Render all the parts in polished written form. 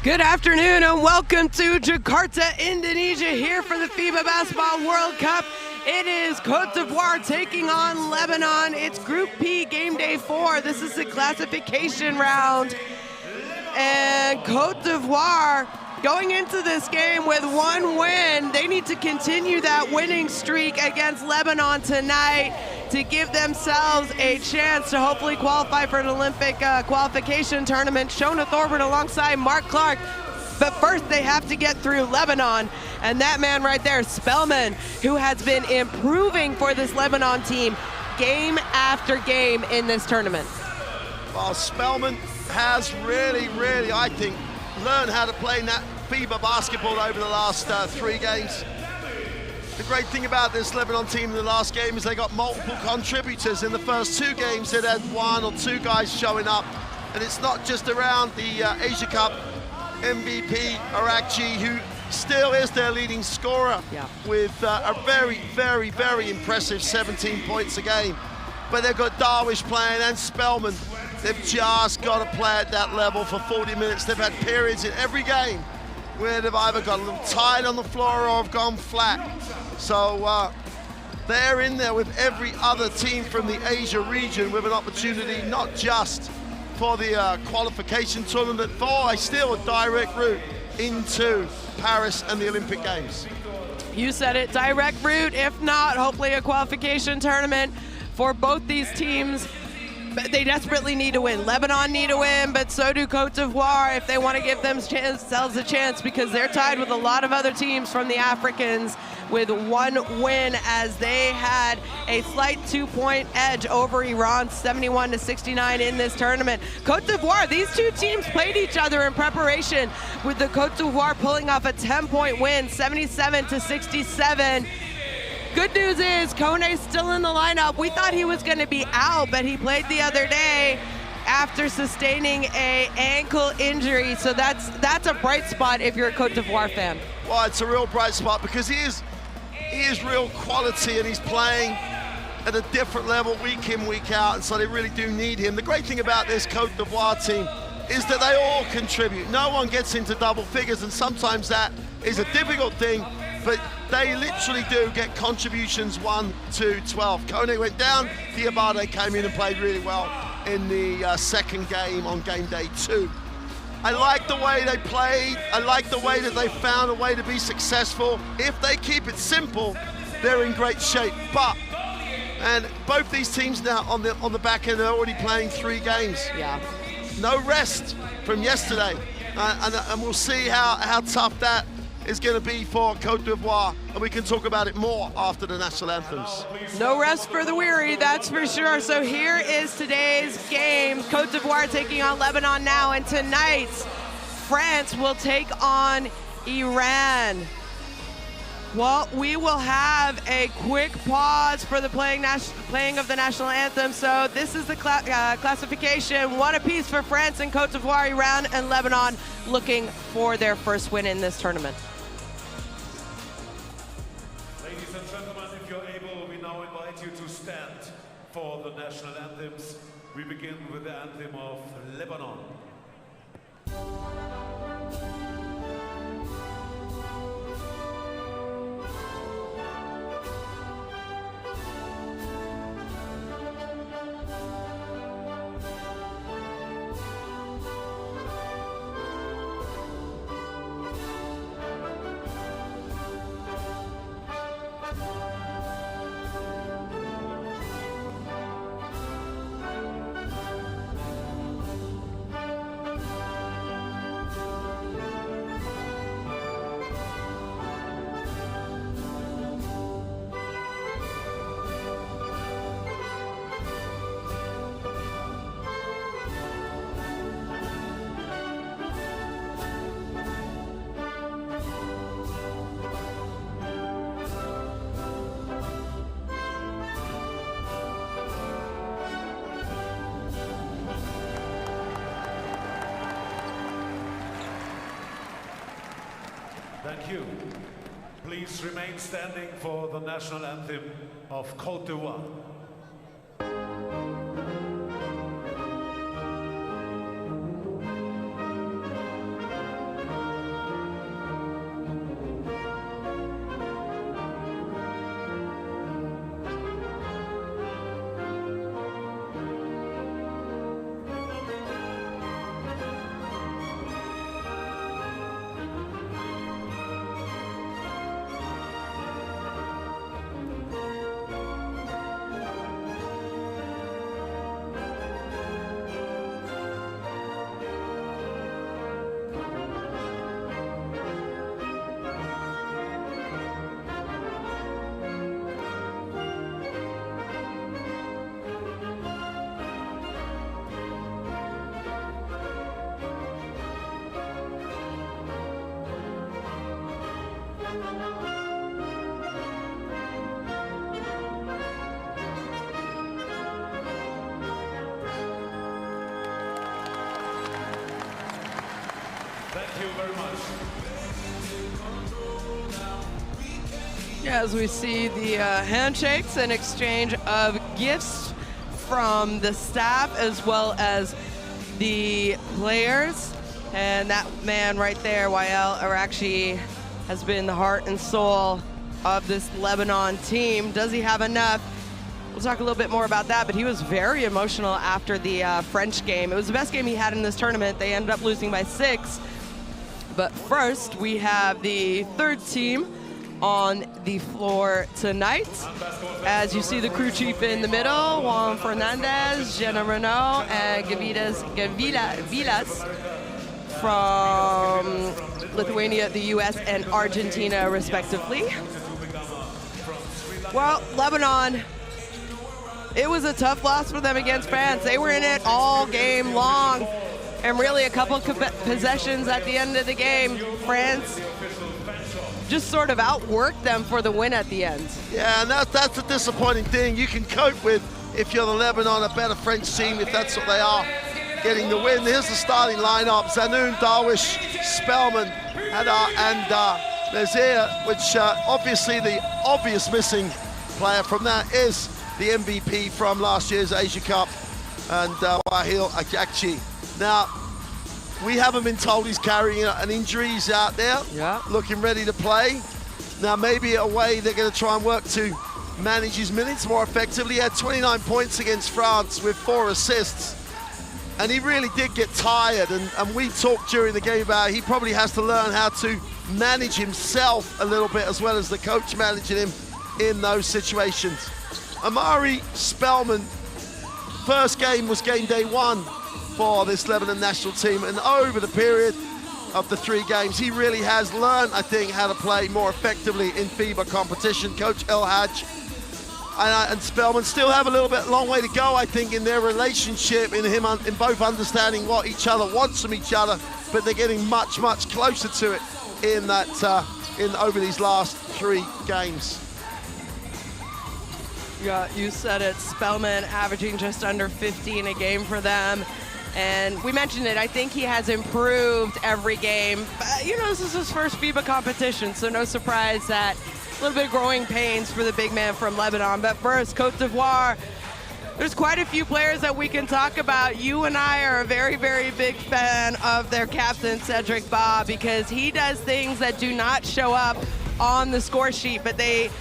Good afternoon and welcome to Jakarta, Indonesia, here for the FIBA Basketball World Cup. It is Cote d'Ivoire taking on Lebanon. It's Group P, game day 4. This is the classification round. And Cote d'Ivoire going into this game with 1 win. They need to continue that winning streak against Lebanon tonight to give themselves a chance to hopefully qualify for an Olympic qualification tournament. Shona Thorburn alongside Mark Clark. But first they have to get through Lebanon. And that man right there, Spellman, who has been improving for this Lebanon team game after game in this tournament. Well, Spellman has really, I think, learned how to play that FIBA basketball over the last 3 games. The great thing about this Lebanon team in the last game is they got multiple contributors. In the first 2 games, they'd had 1 or 2 guys showing up. And it's not just around the Asia Cup MVP, Arakji, who still is their leading scorer with a very impressive 17 points a game. But they've got Darwish playing and Spellman. They've just got to play at that level for 40 minutes. They've had periods in every game where they've either got a little tight on the floor or have gone flat. So they're in there with every other team from the Asia region with an opportunity not just for the qualification tournament, for still a direct route into Paris and the Olympic Games. You said it, direct route, if not, hopefully a qualification tournament for both these teams. But they desperately need to win. Lebanon need to win, but so do Cote d'Ivoire if they want to give themselves a chance, because they're tied with a lot of other teams from the Africans with 1 win, as they had a slight 2-point edge over Iran, 71-69 in this tournament. Cote d'Ivoire, these 2 teams played each other in preparation, with the Cote d'Ivoire pulling off a 10-point win, 77-67. Good news is Cote's still in the lineup. We thought he was going to be out, but he played the other day after sustaining an ankle injury. So that's a bright spot if you're a Cote d'Ivoire fan. Well, it's a real bright spot because he is real quality, and he's playing at a different level week in, week out, and so they really do need him. The great thing about this Cote d'Ivoire team is that they all contribute. No one gets into double figures, and sometimes that is a difficult thing, but they literally do get contributions 1 to 12. Cote went down, Diabate came in and played really well in the second game on game day 2. I like the way they played. I like the way that they found a way to be successful. If they keep it simple, they're in great shape. And both these teams now on the back end are already playing 3 games. Yeah. No rest from yesterday, and we'll see how tough that is going to be for Cote d'Ivoire, and we can talk about it more after the national anthems. No rest for the weary, that's for sure. So here is today's game. Cote d'Ivoire taking on Lebanon now, and tonight France will take on Iran. Well, we will have a quick pause for the playing of the national anthem. So this is the classification, 1 apiece for France and Cote d'Ivoire. Iran and Lebanon looking for their first win in this tournament. Ladies and gentlemen, if you're able, we now invite you to stand for the national anthems. We begin with the anthem of Lebanon. Thank you. Please remain standing for the national anthem of Cote d'Ivoire. Thank you very much. As we see the handshakes and exchange of gifts from the staff as well as the players. And that man right there, Wael Arakchi, has been the heart and soul of this Lebanon team. Does he have enough? We'll talk a little bit more about that, but he was very emotional after the French game. It was the best game he had in this tournament. They ended up losing by 6. But first, we have the third team on the floor tonight. As you see the crew chief in the middle, Juan Fernandez, Jenna Renault, and Gavilas from Lithuania, the US, and Argentina, respectively. Well, Lebanon, it was a tough loss for them against France. They were in it all game long. And really a couple possessions at the end of the game, France just sort of outworked them for the win at the end. Yeah, and that's a disappointing thing. You can cope with, if you're the Lebanon, a better French team, if that's what they are, getting the win. Here's the starting lineup: Zanoun, Darwish, Spellman, and Nazir, which obviously the obvious missing player from that is the MVP from last year's Asia Cup, and Wael Arakchi. Now, we haven't been told he's carrying an injury. He's out there, looking ready to play. Now, maybe a way they're going to try and work to manage his minutes more effectively. He had 29 points against France with 4 assists. And he really did get tired. And we talked during the game about he probably has to learn how to manage himself a little bit, as well as the coach managing him in those situations. Amari Spellman, first game was game day 1 for this Lebanon national team, and over the period of the 3 games, he really has learned, I think, how to play more effectively in FIBA competition. Coach El Hadj and Spellman still have a little bit long way to go, I think, in their relationship, in both understanding what each other wants from each other, but they're getting much closer to it in that over these last 3 games. Yeah, you said it. Spellman averaging just under 15 a game for them. And we mentioned it, I think he has improved every game. But, you know, this is his first FIBA competition, so no surprise that a little bit of growing pains for the big man from Lebanon. But first, Cote d'Ivoire, there's quite a few players that we can talk about. You and I are a very big fan of their captain, Cedric Ba, because he does things that do not show up on the score sheet, but they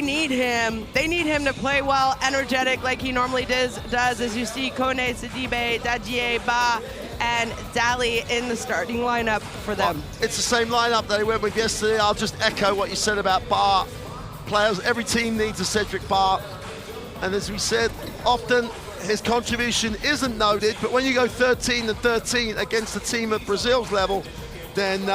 need him. They need him to play well, energetic like he normally does, as you see Cote, Sidibe, Dadier, Ba, and Dali in the starting lineup for them. Well, it's the same lineup that he went with yesterday. I'll just echo what you said about Ba. Players, every team needs a Cedric Ba. And as we said, often his contribution isn't noted, but when you go 13-13 against a team at Brazil's level, then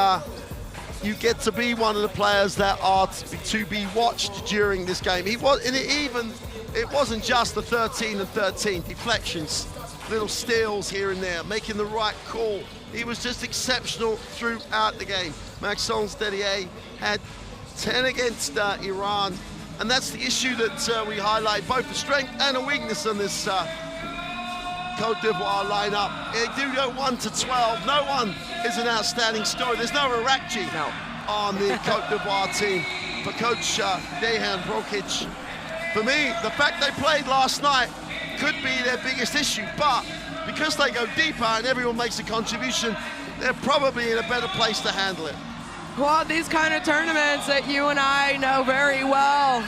you get to be one of the players that are to be watched during this game. It wasn't just the 13-13 deflections, little steals here and there, making the right call. He was just exceptional throughout the game. Maxence Dedier had 10 against Iran, and that's the issue that we highlight, both the strength and a weakness on this Cote d'Ivoire lineup. They do go 1 to 12. No one is an outstanding story. There's no Arakchi. No. on the Cote d'Ivoire team for Coach Dejan Brokic. For me, the fact they played last night could be their biggest issue, but because they go deeper and everyone makes a contribution, they're probably in a better place to handle it. Well, these kind of tournaments that you and I know very well,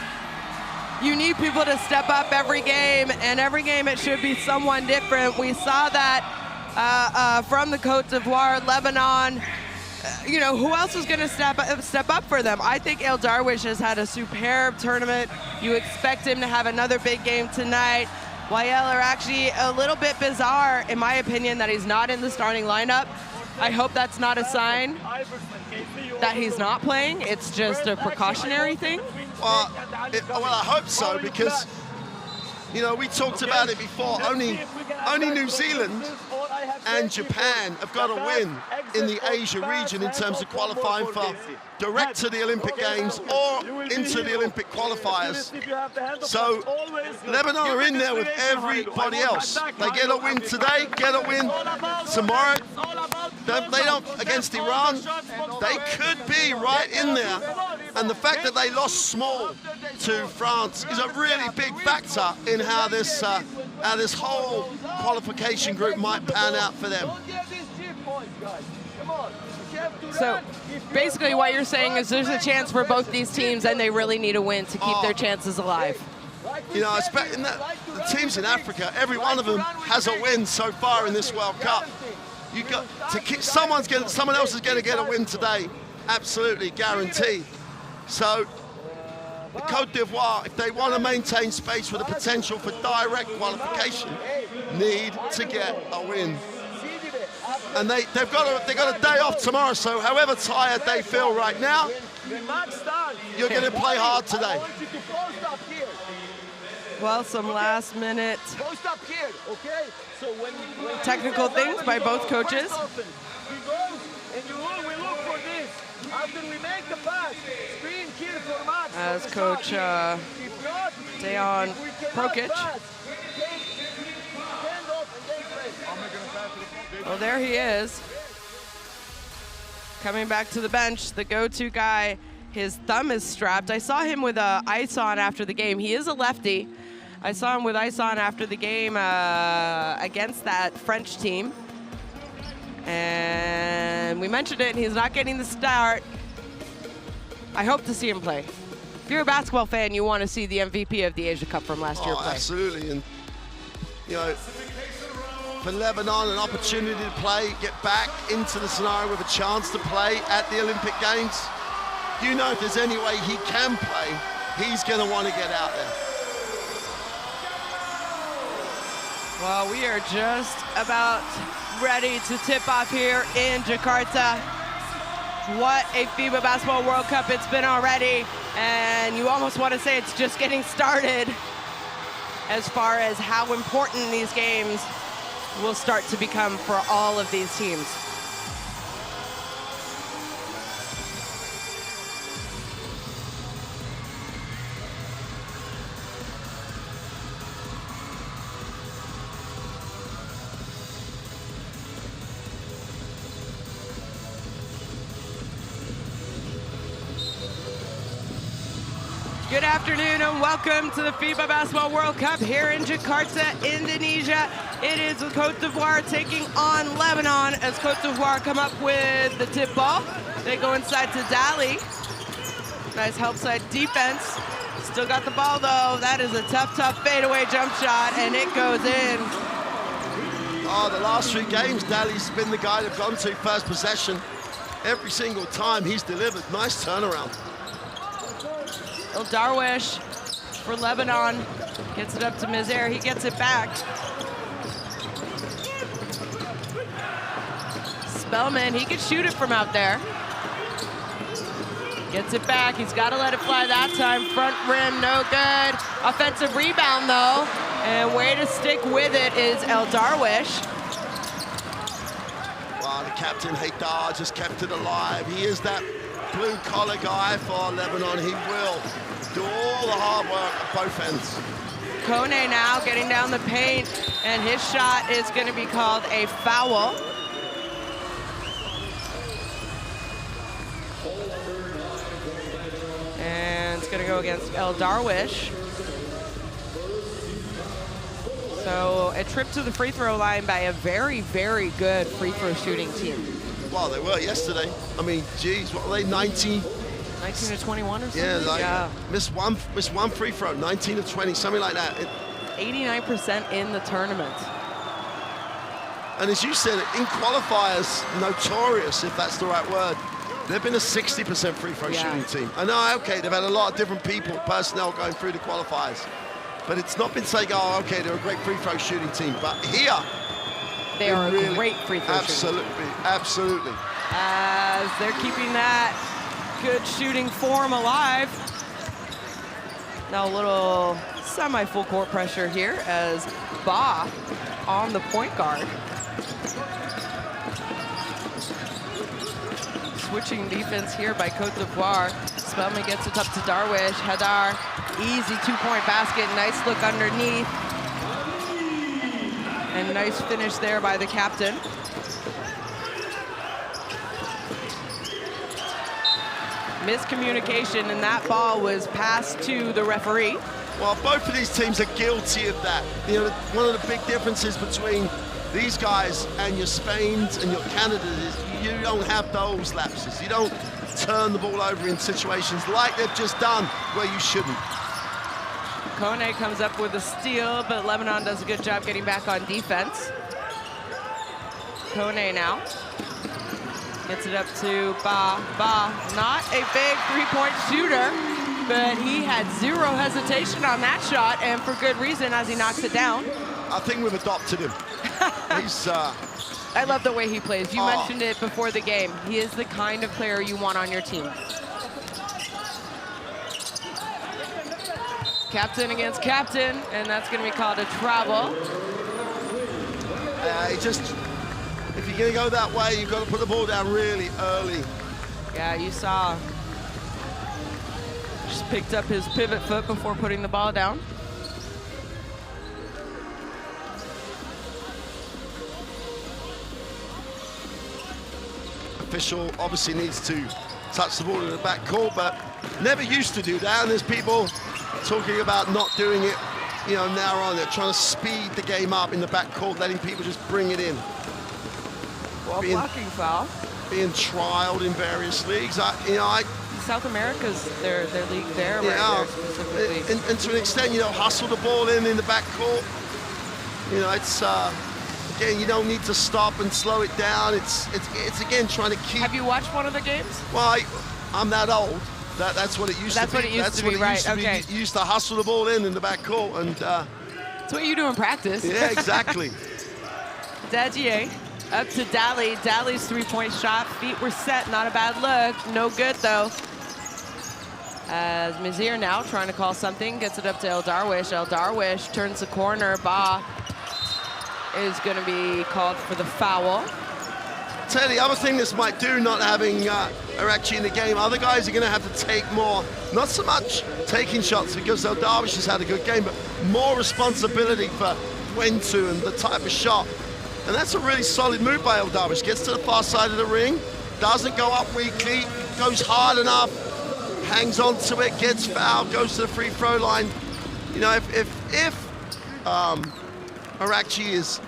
you need people to step up every game, and every game it should be someone different. We saw that from the Cote d'Ivoire, Lebanon. You know, who else is going to step up for them? I think El Darwish has had a superb tournament. You expect him to have another big game tonight. Wael are actually a little bit bizarre, in my opinion, that he's not in the starting lineup. I hope that's not a sign that he's not playing. It's just a precautionary thing. Well, I hope so, because, you know, we talked about it before. Only New Zealand and Japan have got to win in the Asia region in terms of qualifying for direct to the Olympic Games or into the Olympic qualifiers. So Lebanon are in there with everybody else. They get a win today, get a win tomorrow. They don't against Iran. They could be right in there. And the fact that they lost small to France is a really big factor in how this whole qualification group might pan out for them. So basically what you're saying is there's a chance for both these teams, and they really need a win to keep their chances alive. You know, the teams in Africa, every one of them has a win so far in this World Cup. You got to keep, someone else is going to get a win today, absolutely guaranteed. So the Cote d'Ivoire, if they want to maintain space for the potential for direct qualification, need to get a win. And they've got a day off tomorrow, so however tired they feel right now, you're going to play hard today. Well, some last minute technical things by both coaches. As Coach Dejan Brokic. Well, there he is. Coming back to the bench, the go-to guy. His thumb is strapped. I saw him with ice on after the game. He is a lefty. I saw him with ice on after the game against that French team. And we mentioned it, and he's not getting the start. I hope to see him play. If you're a basketball fan, you want to see the MVP of the Asia Cup from last year play. Absolutely. And, you know, for Lebanon, an opportunity to play, get back into the scenario with a chance to play at the Olympic Games. You know, if there's any way he can play, he's going to want to get out there. Well, we are just about ready to tip off here in Jakarta. What a FIBA Basketball World Cup it's been already, and you almost want to say it's just getting started as far as how important these games will start to become for all of these teams. Good afternoon and welcome to the FIBA Basketball World Cup here in Jakarta, Indonesia. It is Cote d'Ivoire taking on Lebanon as Cote d'Ivoire come up with the tip ball. They go inside to Dali. Nice help side defense. Still got the ball though. That is a tough fadeaway jump shot, and it goes in. Oh, the last 3 games, Dali's been the guy they've gone to first possession. Every single time he's delivered. Nice turnaround. El Darwish for Lebanon gets it up to Mizaire. He gets it back. Spellman, he could shoot it from out there. Gets it back. He's got to let it fly that time. Front rim, no good. Offensive rebound, though. And way to stick with it is El Darwish. Wow, the captain, Haydar, just kept it alive. He is that blue-collar guy for Lebanon. He will do all the hard work at both ends. Cote now getting down the paint, and his shot is going to be called a foul. gonna go against El Darwish. So a trip to the free throw line by a very, very good free throw shooting team. Well, they were yesterday. I mean, geez, what were they, 19 to 21 or something? Yeah, like missed one free throw, 19 to 20, something like that. 89% in the tournament. And as you said, in qualifiers, notorious, if that's the right word, they've been a 60% free throw shooting team. I know, okay, they've had a lot of different people, personnel going through the qualifiers. But it's not been saying, oh, okay, they're a great free throw shooting team. But here, they are a great free throw shooting team. Absolutely. As they're keeping that good shooting form alive. Now a little semi-full court pressure here as Ba on the point guard. Switching defense here by Cote d'Ivoire. Spellman gets it up to Darwish. Hadar, easy two-point basket. Nice look underneath. And nice finish there by the captain. Miscommunication, and that ball was passed to the referee. Well, both of these teams are guilty of that. You know, one of the big differences between these guys and your Spains and your Canadas is you don't have those lapses. You don't turn the ball over in situations like they've just done where you shouldn't. Cote comes up with a steal, but Lebanon does a good job getting back on defense. Cote now gets it up to Ba. Ba, not a big three-point shooter, but he had zero hesitation on that shot, and for good reason as he knocks it down. I think we've adopted him. He's, I love the way he plays. You mentioned it before the game. He is the kind of player you want on your team. Captain against captain, and that's going to be called a travel. If you're going to go that way, you've got to put the ball down really early. Yeah, you saw. Just picked up his pivot foot before putting the ball down. Official obviously needs to touch the ball in the backcourt, but never used to do that. And there's people talking about not doing it, you know, now on. They're trying to speed the game up in the backcourt, letting people just bring it in. Well, blocking foul. Being trialed in various leagues. South America's their league there, right there specifically. And to an extent, you know, hustle the ball in the backcourt. You know, it's again, you don't need to stop and slow it down. It's again trying to keep. Have you watched one of the games? Well, I'm that old. That's what it used to be. That's what it used to be, right? Okay. You used to hustle the ball in the backcourt, and that's what you do in practice. Yeah, exactly. Dadjier up to Dally. Dally's three-point shot. Feet were set. Not a bad look. No good though. As Mizir now trying to call something, gets it up to El Darwish. El Darwish turns the corner. Ba is going to be called for the foul. Tell you the other thing this might do, not having Arachi in the game, other guys are going to have to take more, not so much taking shots because El Darwish has had a good game, but more responsibility for when to and the type of shot. And that's a really solid move by El Darwish. Gets to the far side of the ring, doesn't go up weakly, goes hard enough, hangs on to it, gets fouled, goes to the free throw line. You know, if Arachi is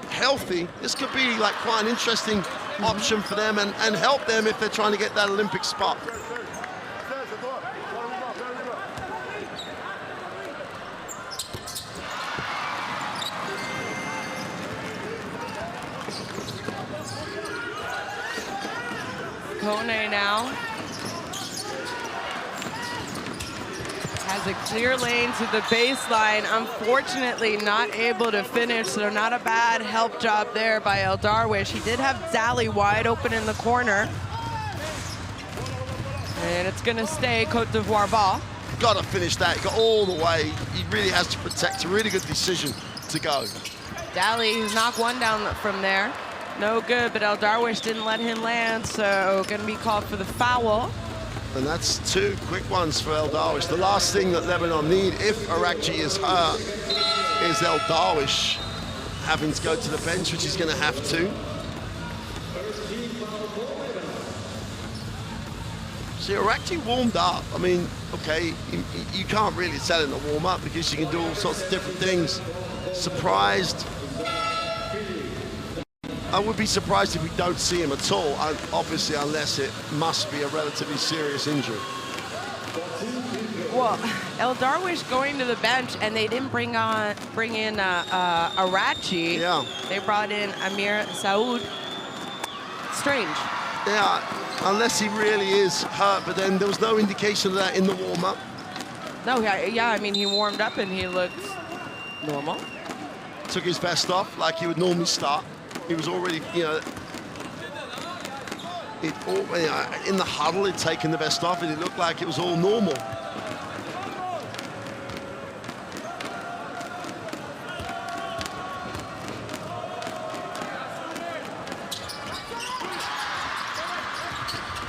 healthy, this could be like quite an interesting option for them and help them if they're trying to get that Olympic spot. Cote now has a clear lane to the baseline. Unfortunately, not able to finish, so not a bad help job there by El Darwish. He did have Dally wide open in the corner. And it's going to stay Cote d'Ivoire ball. Got to finish that. He got all the way. He really has to protect. A really good decision to go. Dally, who's knocked one down from there. No good, but El Darwish didn't let him land, so going to be called for the foul. And that's two quick ones for El Darwish. The last thing that Lebanon need, if Arachi is hurt, is El Darwish having to go to the bench, which he's going to have to. So you're actually warmed up. I mean, okay, you can't really tell in the warm-up because you can do all sorts of different things. Surprised. I would be surprised if we don't see him at all, obviously, unless it must be a relatively serious injury. Well, El Darwish going to the bench, and they didn't bring in Arachi. Yeah. They brought in Amir Saud. Strange. Yeah, unless he really is hurt, but then there was no indication of that in the warm-up. No, yeah, I mean, he warmed up and he looked normal. Took his vest off like he would normally start. He was already, in the huddle, he'd taken the vest off and it looked like it was all normal.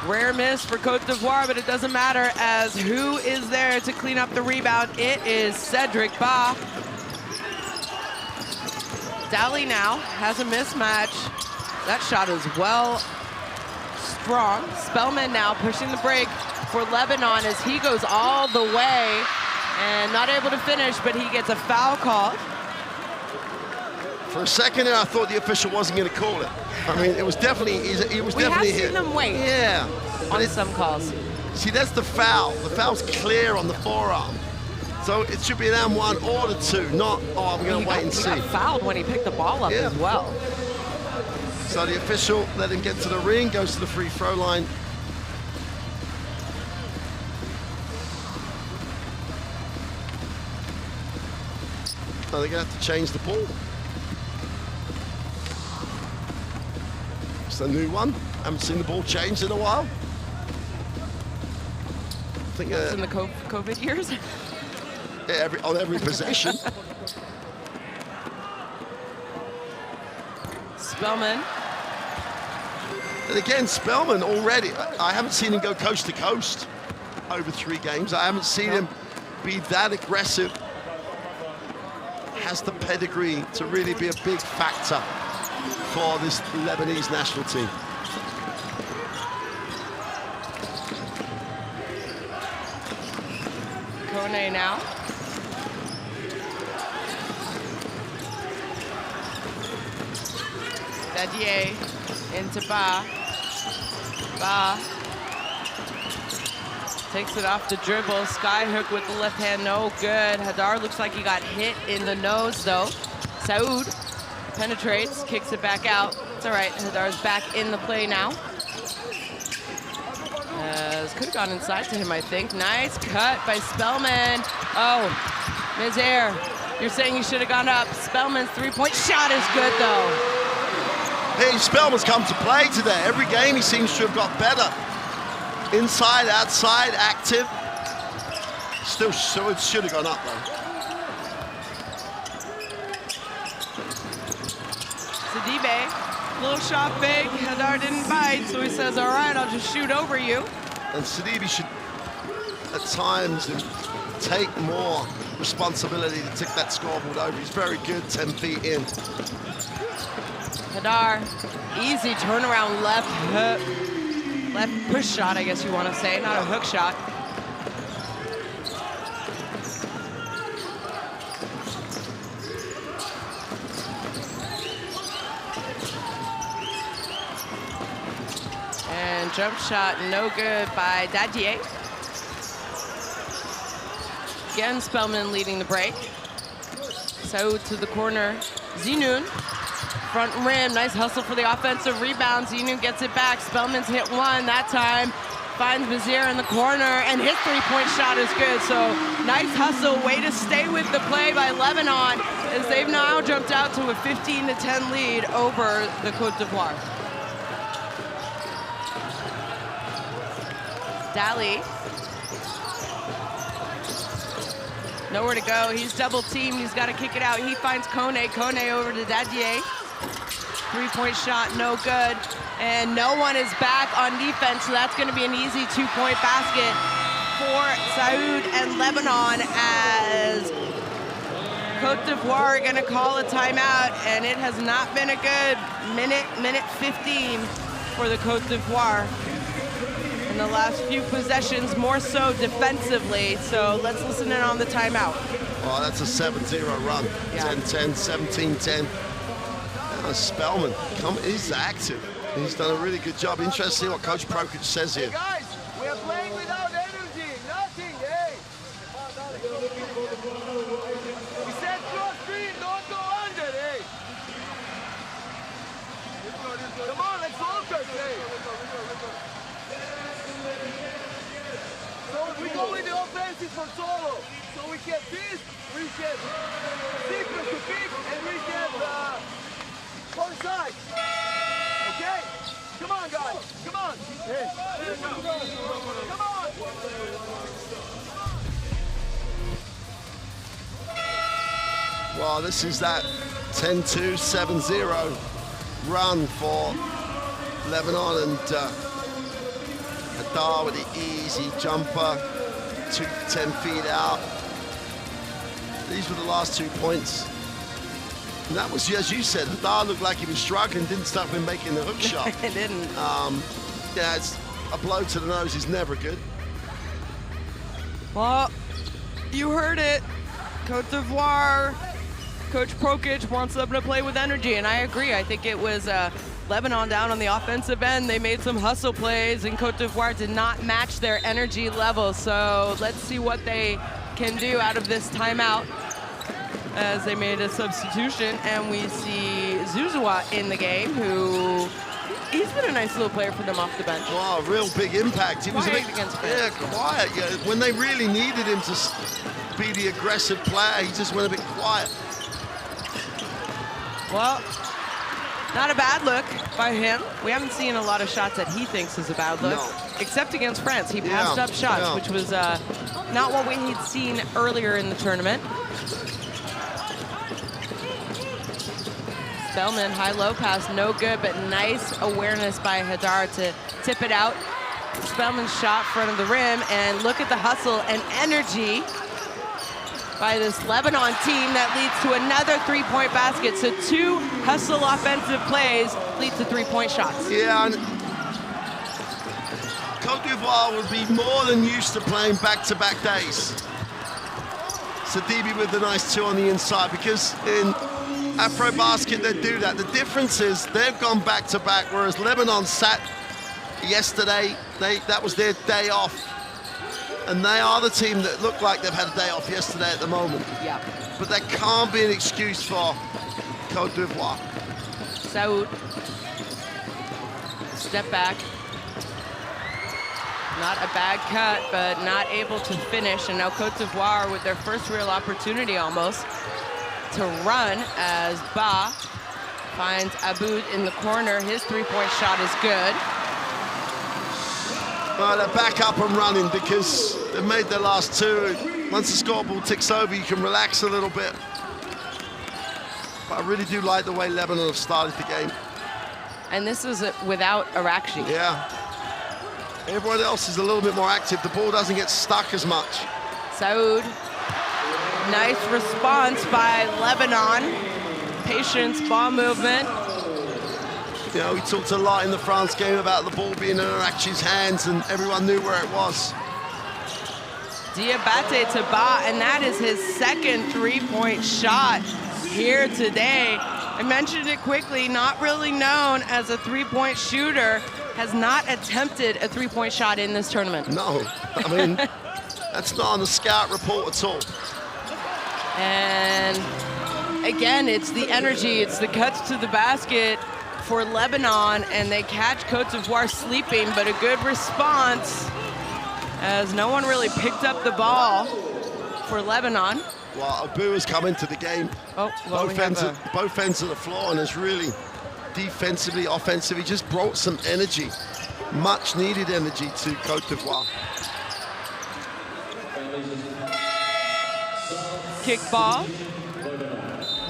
Rare miss for Cote d'Ivoire, but it doesn't matter, as who is there to clean up the rebound? It is Cedric Ba. Dally now has a mismatch. That shot is well strong. Spellman now pushing the break for Lebanon as he goes all the way and not able to finish, but he gets a foul call. For a second there, I thought the official wasn't going to call it. I mean, it was definitely, it was definitely hit. We have seen them wait. Yeah. On some calls. See, that's the foul. The foul's clear on the forearm. So it should be an M1 or the 2, not, I'm going to wait and see. He got fouled when he picked the ball up as well. So the official let him get to the ring, goes to the free throw line. So they're going to have to change the ball. It's a new one. Haven't seen the ball changed in a while. I think it's in the COVID years. On every possession. Spellman. And again, Spellman already, I haven't seen him go coast to coast over 3 games. I haven't seen him be that aggressive. Has the pedigree to really be a big factor for this Lebanese national team. Cote now. Dadier into Ba. Ba takes it off the dribble. Skyhook with the left hand, no good. Hadar looks like he got hit in the nose though. Saud penetrates, kicks it back out. It's all right, Hadar's back in the play now. Could have gone inside to him, I think. Nice cut by Spellman. Oh, Mizaire, you're saying he should have gone up. Spellman's 3-point shot is good though. Hey, Spellman's come to play today. Every game he seems to have got better. Inside, outside, active. Still, so it should have gone up though. Sidibe, little shot fake. Hadar didn't bite, so he says, all right, I'll just shoot over you. And Sidibe should, at times, take more responsibility to tick that scoreboard over. He's very good, 10 feet in. Hadar, easy turnaround left hook, left push shot, I guess you want to say, not a hook shot. And jump shot, no good by Dadier. Again, Spellman leading the break. So to the corner, Zinoun. Front rim, nice hustle for the offensive rebound. Zinoun gets it back. Spellman's hit one that time. Finds Mizaire in the corner, and his 3-point shot is good. So nice hustle, way to stay with the play by Lebanon, as they've now jumped out to a 15-10 lead over the Cote d'Ivoire. Dally. Nowhere to go. He's double teamed. He's got to kick it out. He finds Cote. Cote over to Dadier. 3-point shot, no good. And no one is back on defense, so that's going to be an easy 2-point basket for Saud and Lebanon, as Cote d'Ivoire are going to call a timeout, and it has not been a good minute 15 for the Cote d'Ivoire. in the last few possessions, more so defensively. So let's listen in on the timeout. Well, that's a 7-0 run. 10-10, 17-10. Spellman, he's active. He's done a really good job. Interesting to see what Coach Prokic says here. Hey guys, we are playing without energy, nothing, hey. We said cross screen, don't go under, hey. Come on, let's focus, hey. So we go with the offensive for solo. So we get this, we get secret to pick, and we get both sides. Okay? Come on, guys. Come on. Hey. Come on. Well, this is that 10-2, 7-0 run for Lebanon, and Hadar with the easy jumper, 10 feet out. These were the last 2 points. And that was, as you said, Hadar looked like he was struggling, didn't start with making the hook shot. It didn't. Yeah, it's a blow to the nose is never good. Well, you heard it. Cote d'Ivoire, Coach Prokic wants them to play with energy, and I agree. I think it was Lebanon down on the offensive end. They made some hustle plays, and Cote d'Ivoire did not match their energy level. So let's see what they can do out of this timeout, as they made a substitution, and we see Zuzua in the game, who he's been a nice little player for them off the bench. Wow, real big impact. He was a bit quiet. Yeah, when they really needed him to be the aggressive player, he just went a bit quiet. Well, not a bad look by him. We haven't seen a lot of shots that he thinks is a bad look, except against France. He passed up shots, which was not what we had seen earlier in the tournament. Spellman, high-low pass, no good, but nice awareness by Hadar to tip it out. Spellman's shot front of the rim, and look at the hustle and energy by this Lebanon team that leads to another three-point basket. So 2 hustle offensive plays lead to 3-point shots. Yeah, and Cote d'Ivoire would be more than used to playing back-to-back days. Sidibe with the nice 2 on the inside, because in Afro basket, they do that. The difference is they've gone back-to-back, whereas Lebanon sat yesterday. That was their day off. And they are the team that look like they've had a day off yesterday at the moment. Yeah. But that can't be an excuse for Cote d'Ivoire. Saoud. Step back. Not a bad cut, but not able to finish. And now Cote d'Ivoire with their first real opportunity almost to run, as Ba finds Aboud in the corner. His 3-point shot is good. Well, they're back up and running because they've made their last 2. Once the scoreboard ticks over, you can relax a little bit. But I really do like the way Lebanon have started the game. And this is without Arakshi. Yeah. Everyone else is a little bit more active. The ball doesn't get stuck as much. Saoud. Nice response by Lebanon. Patience, ball movement. You know, we talked a lot in the France game about the ball being in Arachi's hands, and everyone knew where it was. Diabate to Ba, and that is his second 3-point shot here today. I mentioned it quickly, not really known as a 3-point shooter, has not attempted a 3-point shot in this tournament. No, I mean, that's not on the scout report at all. And again, it's the energy, it's the cuts to the basket for Lebanon, and they catch Cote d'Ivoire sleeping, but a good response as no one really picked up the ball for Lebanon. Well, Abu has come into the game. Oh, well, both ends of the floor, and has really defensively, offensively, just brought some energy, much needed energy to Cote d'Ivoire. Kick ball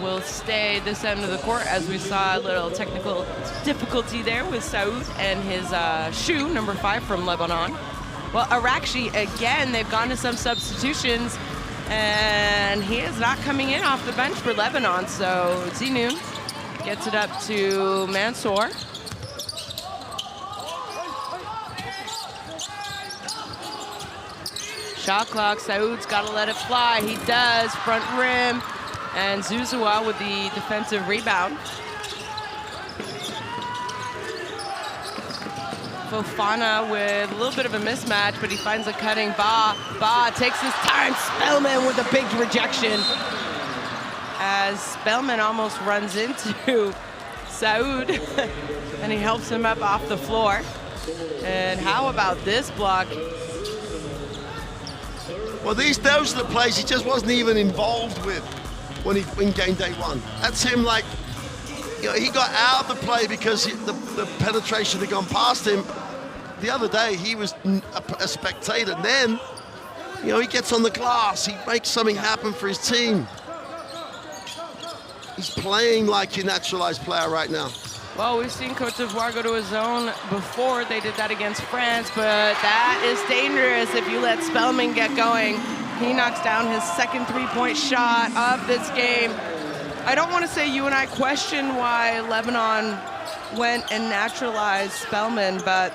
will stay this end of the court, as we saw a little technical difficulty there with Saoud and his shoe, number 5 from Lebanon. Well, Arakshi, again, they've gone to some substitutions, and he is not coming in off the bench for Lebanon, so Zinoun gets it up to Mansour. Shot clock, Saoud's got to let it fly. He does, front rim. And Zuzua with the defensive rebound. Fofana with a little bit of a mismatch, but he finds a cutting Ba. Ba takes his time. Spellman with a big rejection. As Spellman almost runs into Saoud, and he helps him up off the floor. And how about this block? Well, those are the plays he just wasn't even involved with when in game day one. That's him, like, you know, he got out of the play because the penetration had gone past him. The other day, he was a spectator. Then, you know, he gets on the glass. He makes something happen for his team. He's playing like a naturalized player right now. Well, we've seen Cote d'Ivoire go to a zone before. They did that against France, but that is dangerous if you let Spellman get going. He knocks down his second three-point shot of this game. I don't want to say you and I question why Lebanon went and naturalized Spellman, but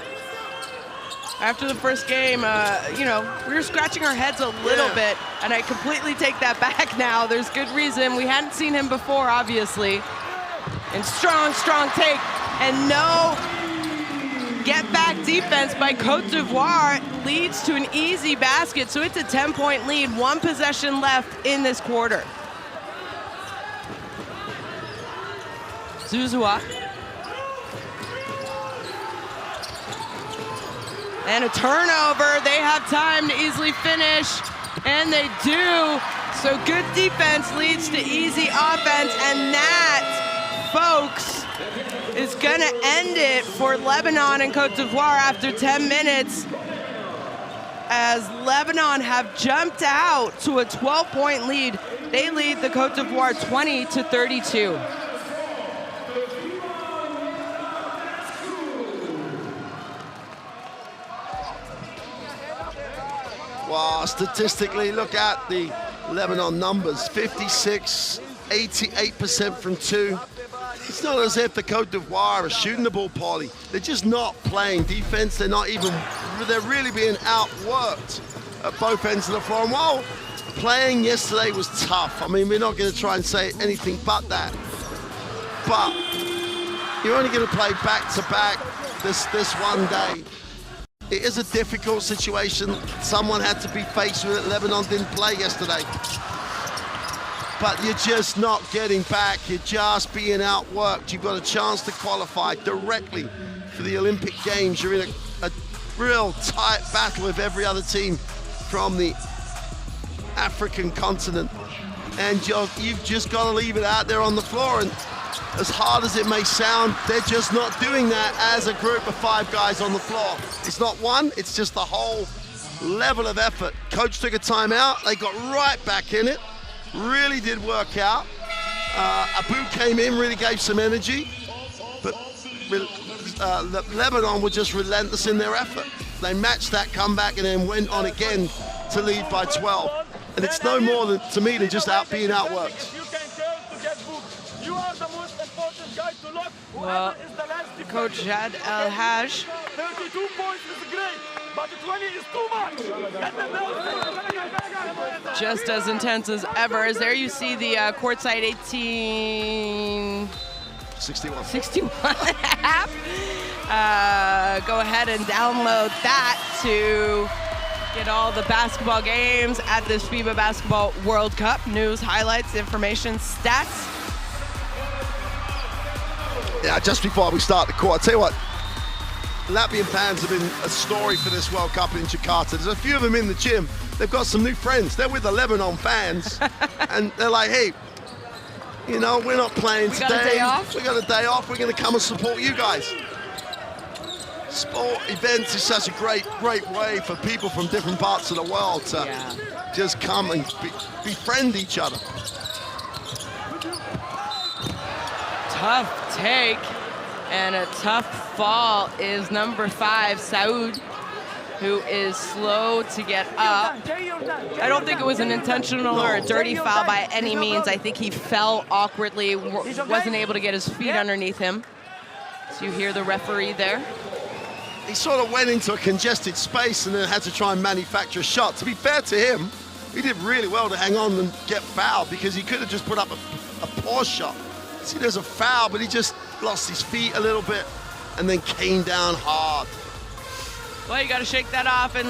after the first game, you know, we were scratching our heads a little bit, and I completely take that back now. There's good reason. We hadn't seen him before, obviously. And strong take, and no get-back defense by Cote d'Ivoire leads to an easy basket, so it's a 10-point lead, 1 possession left in this quarter. Zuzua. And a turnover. They have time to easily finish, and they do. So good defense leads to easy offense, and that, folks, is gonna end it for Lebanon and Cote d'Ivoire after 10 minutes, as Lebanon have jumped out to a 12-point lead. They lead the Cote d'Ivoire 20-32. Well, statistically, look at the Lebanon numbers. 56, 88% from two. It's not as if the Cote d'Ivoire are shooting the ball poorly. They're just not playing defense. They're really being outworked at both ends of the floor. And while playing yesterday was tough, I mean, we're not going to try and say anything but that. But you're only going to play back-to-back this one day. It is a difficult situation. Someone had to be faced with it. Lebanon didn't play yesterday. But you're just not getting back. You're just being outworked. You've got a chance to qualify directly for the Olympic Games. You're in a real tight battle with every other team from the African continent. And you've just got to leave it out there on the floor. And as hard as it may sound, they're just not doing that as a group of 5 guys on the floor. It's not one, it's just the whole level of effort. Coach took a timeout. They got right back in it. Really did work out. Abu came in, really gave some energy, but Lebanon were just relentless in their effort. They matched that comeback and then went on again to lead by 12. And it's no more than, to me, than just being outworked. You are the most important guy to look. Well, Coach Jad El Haj. 32 points is great, but 20 is too much. Just as intense as ever. As there you see the courtside 61 and a half. Go ahead and download that to get all the basketball games at this FIBA Basketball World Cup. News, highlights, information, stats. Yeah, just before we start the court, I'll tell you what, Latvian fans have been a story for this World Cup in Jakarta. There's a few of them in the gym. They've got some new friends. They're with the Lebanon fans, and they're like, hey, you know, we're not playing today. We got a day off? We got a day off. We're going to come and support you guys. Sport events is such a great way for people from different parts of the world to just come and befriend each other. Tough take and a tough fall is number 5, Saoud, who is slow to get up. I don't think it was an intentional or a dirty foul by any means. I think he fell awkwardly, wasn't able to get his feet underneath him. So you hear the referee there. he sort of went into a congested space and then had to try and manufacture a shot. To be fair to him, he did really well to hang on and get fouled because he could have just put up a poor shot. See, there's a foul, but he just lost his feet a little bit and then came down hard. Well, you got to shake that off, and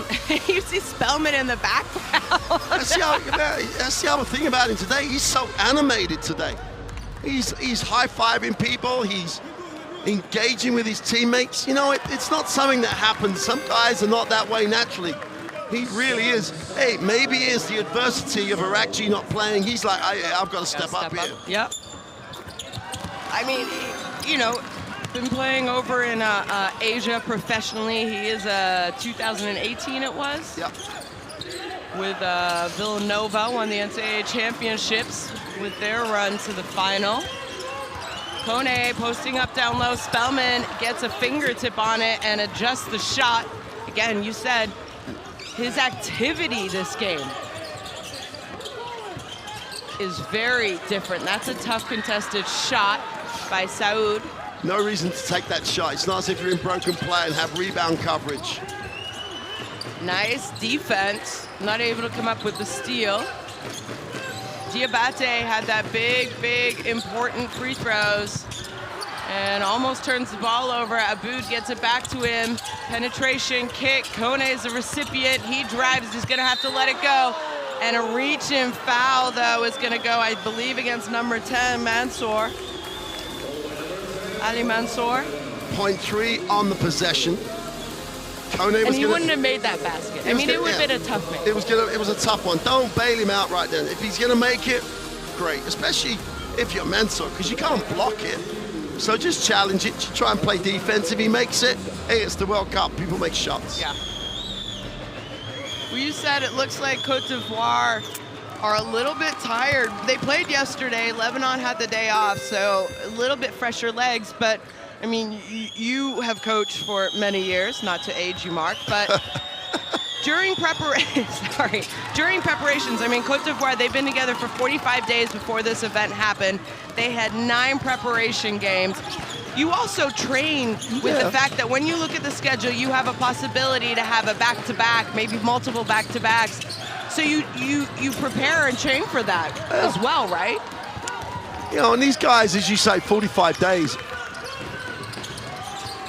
you see Spellman in the background. That's the other thing about him today. He's so animated today. He's high-fiving people. He's engaging with his teammates. You know, it's not something that happens. Some guys are not that way naturally. He really is. Hey, maybe it's the adversity of Arakji not playing. He's like, I've got to step up here. Yep. I mean, you know, been playing over in Asia professionally. He is 2018 it was. Yep. With Villanova, won the NCAA championships with their run to the final. Cote posting up down low. Spellman gets a fingertip on it and adjusts the shot. Again, you said his activity this game is very different. That's a tough contested shot by Saud. No reason to take that shot. It's not as if you're in broken play and have rebound coverage. Nice defense. Not able to come up with the steal. Diabate had that big, important free throws and almost turns the ball over. Aboud gets it back to him. Penetration kick. Kone is the recipient. He drives. He's going to have to let it go. And a reach and foul, though, is going to go, I believe, against number 10, Mansour. Ali Mansour. 0.3 on the possession. Kone and he wouldn't have made that basket. I mean, it would have been a tough make. It was a tough one. Don't bail him out right then. If he's going to make it, great. Especially if you're Mansour, because you can't block it. So just challenge it. Try and play defense. If he makes it, hey, it's the World Cup. People make shots. Yeah. Well, you said it looks like Cote d'Ivoire are a little bit tired. They played yesterday. Lebanon had the day off, so a little bit fresher legs. But, I mean, you have coached for many years, not to age you, Mark, but during preparations, I mean, Cote d'Ivoire, they've been together for 45 days before this event happened. They had 9 preparation games. You also train with the fact that when you look at the schedule, you have a possibility to have a back-to-back, maybe multiple back-to-backs. So you prepare and train for that as well, right? You know, and these guys, as you say, 45 days,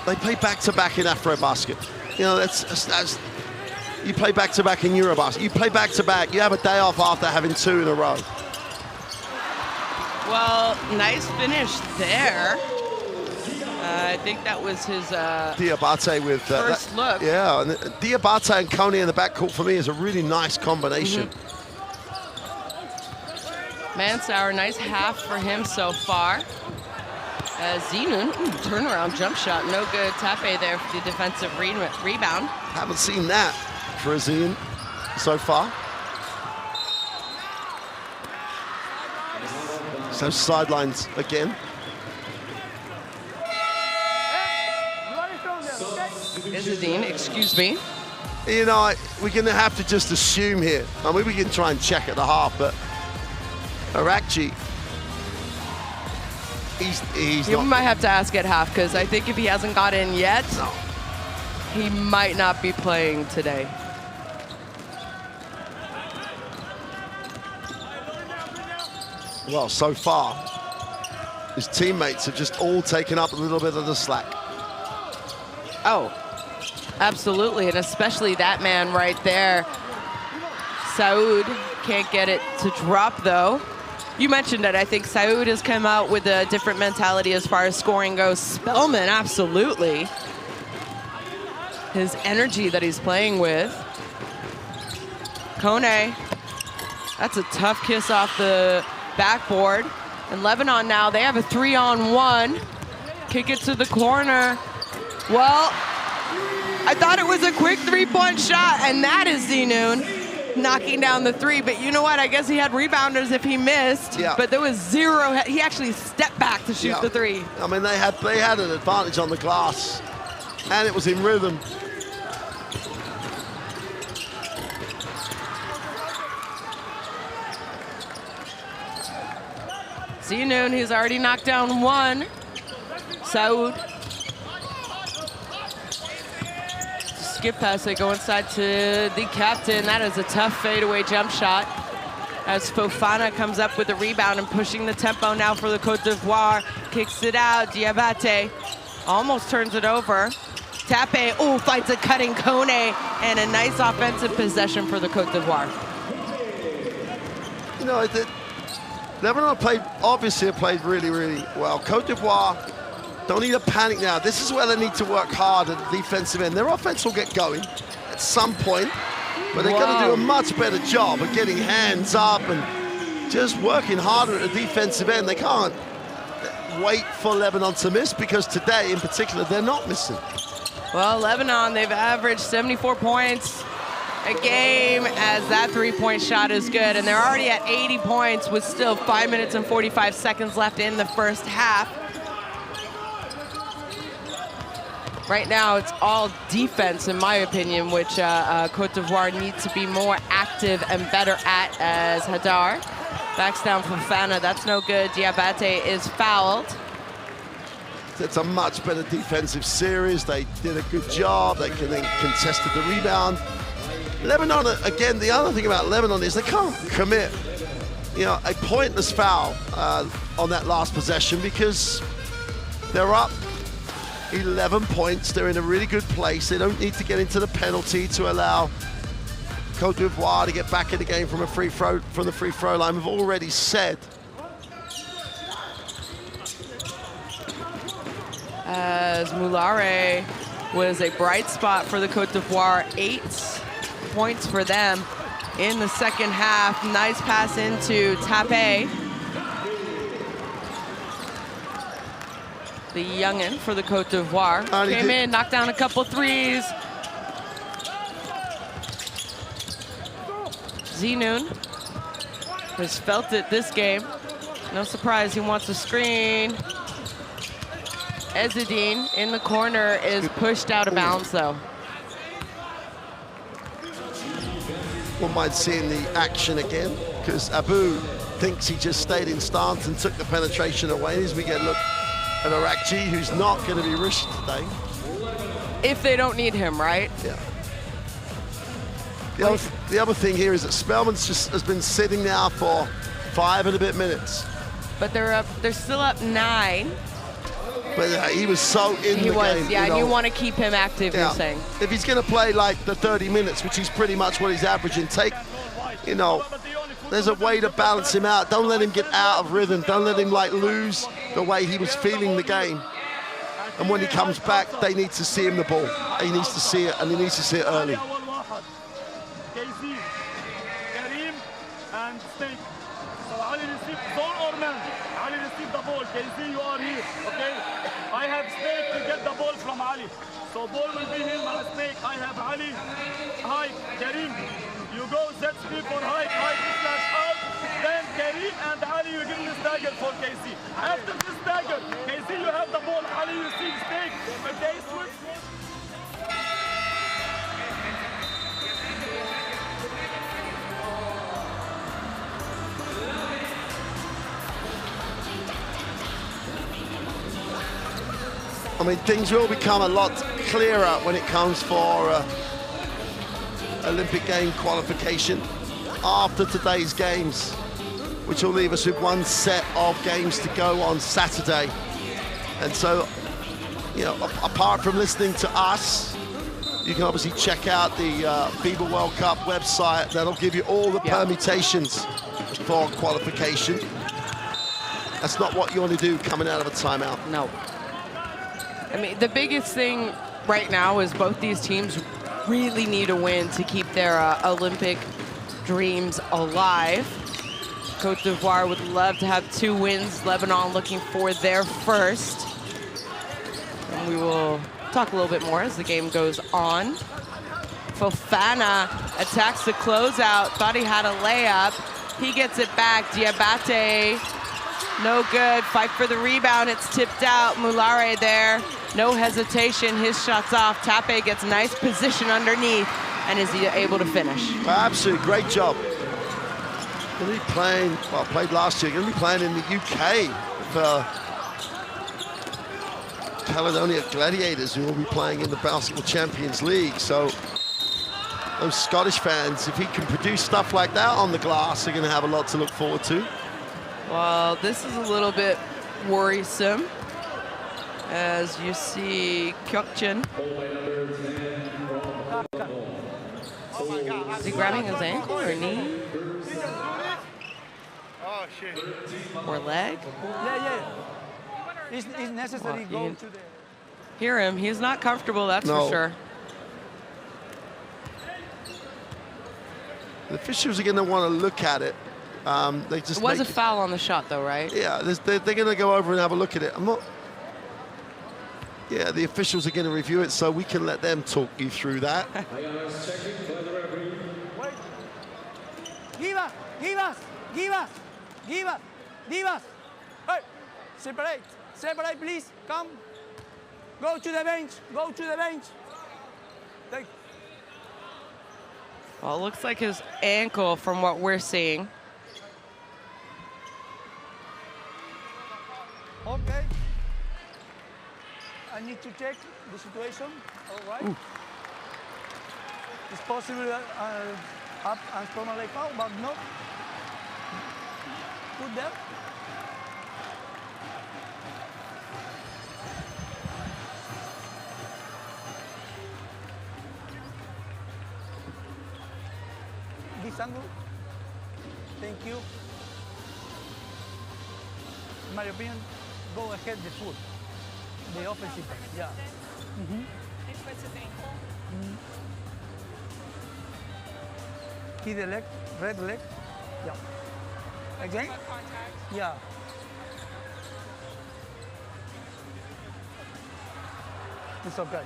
they play back-to-back in Afrobasket. You know, that's you play back-to-back in Eurobasket. You play back-to-back. You have a day off after having 2 in a row. Well, nice finish there. I think that was his Diabate with first look. Yeah, and Diabate and Kone in the backcourt for me is a really nice combination. Mansour, nice half for him so far. Zinun, turnaround jump shot, no good. Tape there for the defensive rebound. Haven't seen that for Zinun so far. So sidelines again. Izzadine, excuse me. You know, we're going to have to just assume here. I mean, we can try and check at the half, but Arakji, he's You not. might have to ask at half, because I think if he hasn't got in yet, he might not be playing today. Well, so far, his teammates have just all taken up a little bit of the slack. Oh, absolutely, and especially that man right there. Saud can't get it to drop, though. You mentioned it. I think Saud has come out with a different mentality as far as scoring goes. Spellman, absolutely. His energy that he's playing with. Kone, that's a tough kiss off the backboard. And Lebanon now, they have a 3-on-1. Kick it to the corner. Well, I thought it was a quick 3-point shot, and that is Zinun knocking down the 3. But you know what? I guess he had rebounders if he missed. Yeah. But there was 0. He actually stepped back to shoot the 3. I mean, they had an advantage on the glass, and it was in rhythm. Zinun, he's already knocked down 1. Saud. skip pass. They go inside to the captain. That is a tough fadeaway jump shot. As Fofana comes up with a rebound and pushing the tempo now for the Cote d'Ivoire. Kicks it out, Diabate almost turns it over. Tape, oh, finds a cutting Cote, and a nice offensive possession for the Cote d'Ivoire. You know, Lebanon obviously played really, really well. Cote d'Ivoire don't need to panic now. This is where they need to work hard at the defensive end. Their offense will get going at some point, but they've got to do a much better job of getting hands up and just working harder at the defensive end. They can't wait for Lebanon to miss, because today in particular, they're not missing. Well, Lebanon, they've averaged 74 points a game, as that three-point shot is good, and they're already at 80 points with still 5 minutes and 45 seconds left in the first half. Right now, it's all defense, in my opinion, which Cote d'Ivoire needs to be more active and better at, as Hadar backs down Fofana. That's no good. Diabate is fouled. It's a much better defensive series. They did a good job. They contested the rebound. Lebanon, again, the other thing about Lebanon is they can't commit, you know, a pointless foul on that last possession, because they're up 11 points. They're in a really good place. They don't need to get into the penalty to allow Cote d'Ivoire to get back in the game from the free throw line. We've already said as Moulare was a bright spot for the Cote d'Ivoire. 8 points for them in the second half. Nice pass into Tape. The youngin for the Cote d'Ivoire came in, knocked down a couple threes. Zenoun has felt it this game. No surprise, he wants a screen. Ezzedine in the corner is pushed out of bounds, though. Wouldn't mind seeing the action again, because Abu thinks he just stayed in stance and took the penetration away. As we get a look at Arakji, who's not going to be rushed today. If they don't need him, right? Yeah. The other thing here is that Spellman's has been sitting now for 5 and a bit minutes. But they're still up 9. But he was so in the game. He was, yeah, you know. and you want to keep him active, Yeah. you're saying. If he's going to play like the 30 minutes, which is pretty much what he's averaging, you know, there's a way to balance him out. Don't let him get out of rhythm. Don't let him like lose the way he was feeling the game. And when he comes back, they need to see him the ball. He needs to see it, and he needs to see it early. Karim and Snake. So Ali receive zone or man. Ali receive the ball. KZ, you are here, okay? I have Snake to get the ball from Ali. So ball will be him and Snake. I have Ali. Hi, Karim. You go Z-speed for high slash out. Then Karim and Ali, you give me stagger for KC. After this stagger, KC, you have the ball. Ali, you see Snake. But they switch. I mean, things will become a lot clearer when it comes for Olympic game qualification after today's games, which will leave us with one set of games to go on Saturday. And so, you know, apart from listening to us, you can obviously check out the FIBA World Cup website. That'll give you all the permutations for qualification. That's not what you want to do coming out of a timeout. No. I mean, the biggest thing right now is both these teams really need a win to keep their Olympic dreams alive. Cote d'Ivoire would love to have 2 wins. Lebanon looking for their first. And we will talk a little bit more as the game goes on. Fofana attacks the closeout. Thought he had a layup. He gets it back. Diabate, no good. Fight for the rebound. It's tipped out. Moulare there. No hesitation. His shot's off. Tape gets nice position underneath and is able to finish. Absolutely great job. Going to be playing, well, played last year. Going to be playing in the UK for Caledonia Gladiators, who will be playing in the Basketball Champions League. So those Scottish fans, if he can produce stuff like that on the glass, they're going to have a lot to look forward to. Well, this is a little bit worrisome, as you see Cote. Is he grabbing his ankle or knee? Oh, shit. Or leg? Yeah. It's necessary Well, go to the... Hear him. He's not comfortable, that's No. for sure. The officials are going to want to look at it. They just It was a make foul on the shot, though, right? Yeah, they're going to go over and have a look at it. I'm not. Yeah, the officials are going to review it, so we can let them talk you through that. Give us! Hey, separate, please. Come. Go to the bench. Take. Well, it looks like his ankle from what we're seeing. Okay. I need to check the situation. All right. Ooh. It's possible up and corner like foul, but no. Put there. This angle. Thank you. In my opinion, go ahead the foot. The offensive pass, yeah. He puts his ankle. Key the leg, red leg. Yeah. Again? Foot contact. Yeah. It's okay.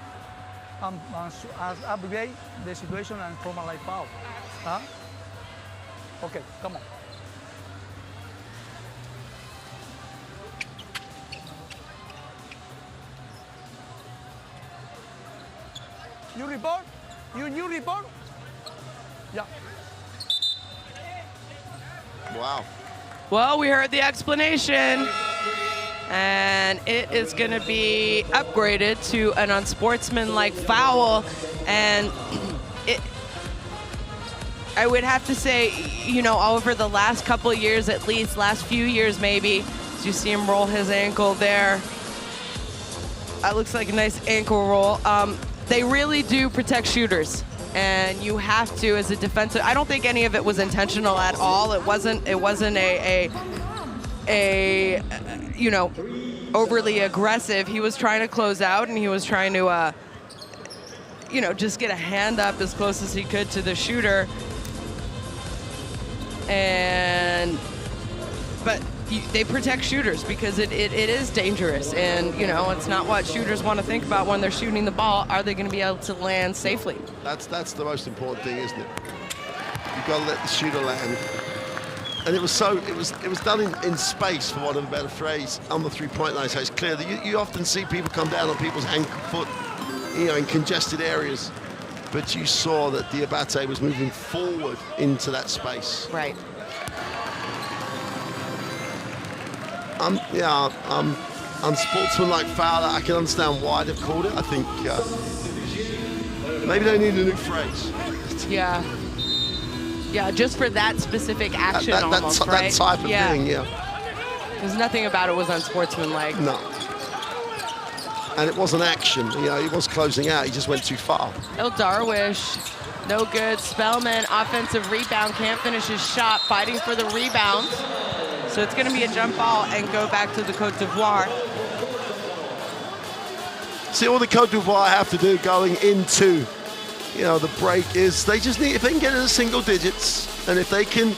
As upgrade the situation and from a light foul. Huh? Okay, come on. You report? You report? Yeah. Wow. Well, we heard the explanation, and it is going to be upgraded to an unsportsmanlike foul. And I would have to say, you know, over the last couple of years, at least last few years maybe, as you see him roll his ankle there, that looks like a nice ankle roll. They really do protect shooters, and you have to, as a defensive. I don't think any of it was intentional at all. It wasn't a you know, overly aggressive. He was trying to close out, and he was trying to you know, just get a hand up as close as he could to the shooter. But they protect shooters because it is dangerous, and you know, it's not what shooters want to think about when they're shooting the ball. Are they going to be able to land safely? That's the most important thing, isn't it? You've got to let the shooter land. And it was done in space, for want of a better phrase, on the three-point line. So it's clear that you often see people come down on people's ankle, foot, you know, in congested areas. But you saw that Diabate was moving forward into that space. Right. Unsportsmanlike foul. I can understand why they've called it. I think maybe they need a new phrase. Yeah. Yeah, just for that specific action almost, right? That type of thing, yeah. There's nothing about it was unsportsmanlike. No. And it wasn't action. You know, he was closing out. He just went too far. El Darwish, no good. Spellman, offensive rebound, can't finish his shot, fighting for the rebound. So it's going to be a jump ball and go back to the Cote d'Ivoire. See, all the Cote d'Ivoire have to do going into, you know, the break is they just need, if they can get into single digits, and if they can,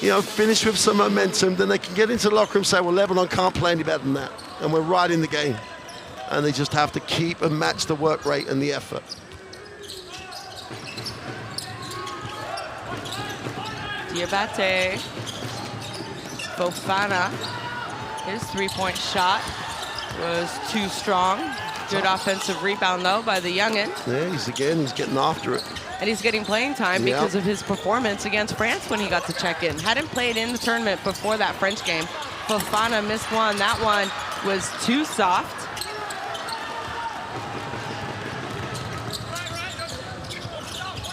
you know, finish with some momentum, then they can get into the locker room and say, well, Lebanon can't play any better than that. And we're right in the game. And they just have to keep and match the work rate and the effort. Diabate, Fofana, his three-point shot was too strong. Good offensive rebound, though, by the youngin. Yeah, he's getting after it. And he's getting playing time because of his performance against France when he got to check in. Hadn't played in the tournament before that French game. Fofana missed one. That one was too soft.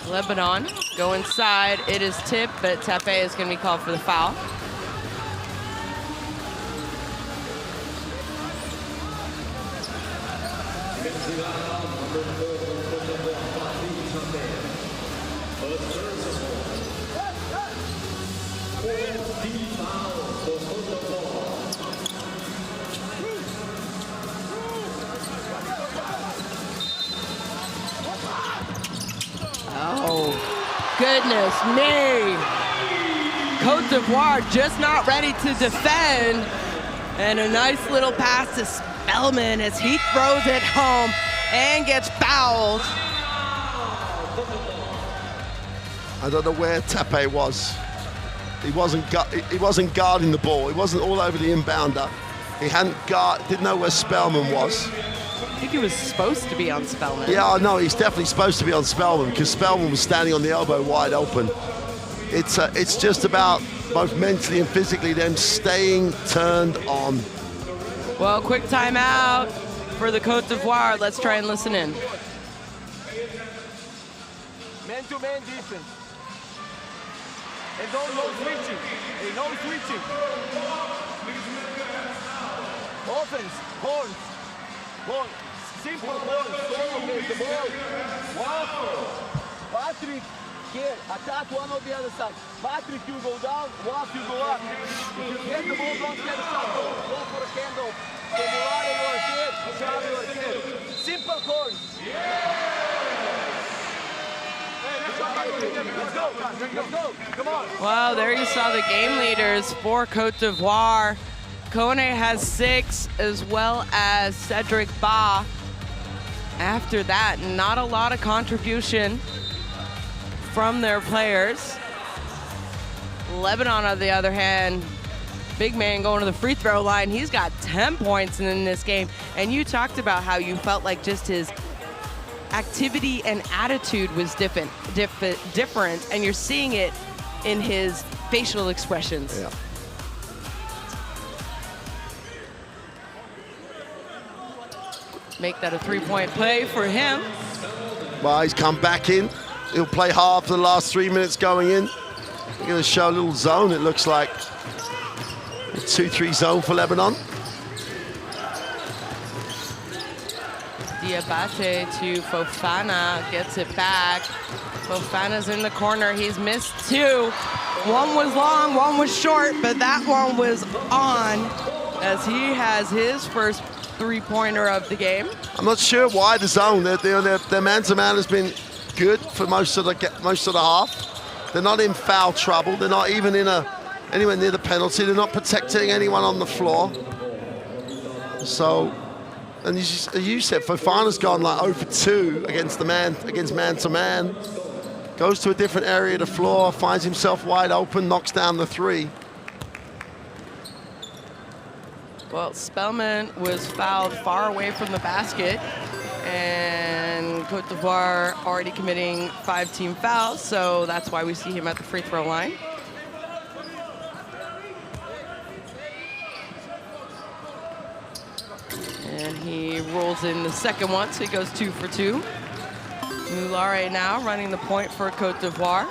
Lebanon go inside. It is tipped, but Tepe is going to be called for the foul. Oh, goodness me. Cote d'Ivoire just not ready to defend. And a nice little pass to Spellman as he throws it home and gets fouled. I don't know where Tepe was. He wasn't guarding the ball. He wasn't all over the inbounder. He didn't know where Spellman was. I think he was supposed to be on Spellman. Yeah, no, he's definitely supposed to be on Spellman because Spellman was standing on the elbow wide open. It's just about both mentally and physically them staying turned on. Well, quick timeout for the Cote d'Ivoire. Let's try and listen in. Man-to-man defense. And no switching. And no switching. Offense, horns. Horns. Simple horns. Solo plays the ball. Patrick, here, attack one on the other side. Patrick, you go down. Waf, you go up. If you get the ball, don't get a shot. Go for a handoff. Formulare, you are here. Xavi, you are here. Simple horns. Let's go. Let's go. Come on. Well, there you saw the game leaders for Cote d'Ivoire. Cote has 6, as well as Cedric Ba. After that, not a lot of contribution from their players. Lebanon, on the other hand, big man going to the free throw line. He's got 10 points in this game. And you talked about how you felt like just his activity and attitude was different, and you're seeing it in his facial expressions. Yeah. Make that a three-point play for him. Well, he's come back in. He'll play hard for the last 3 minutes going in. We're going to show a little zone, it looks like. A 2-3 zone for Lebanon. Diabate to Fofana, gets it back. Fofana's in the corner, he's missed 2. One was long, one was short, but that one was on as he has his first three-pointer of the game. I'm not sure why the zone. Their man-to-man has been good for most of the half. They're not in foul trouble. They're not even in anywhere near the penalty. They're not protecting anyone on the floor. So, and as you said, Fofana's gone like 0 for 2 against man-to-man. Goes to a different area of the floor, finds himself wide open, knocks down the 3. Well, Spellman was fouled far away from the basket, and Cote d'Ivoire already committing 5 team fouls, so that's why we see him at the free throw line. And he rolls in the second one, so he goes 2 for 2. Moulare now running the point for Cote d'Ivoire.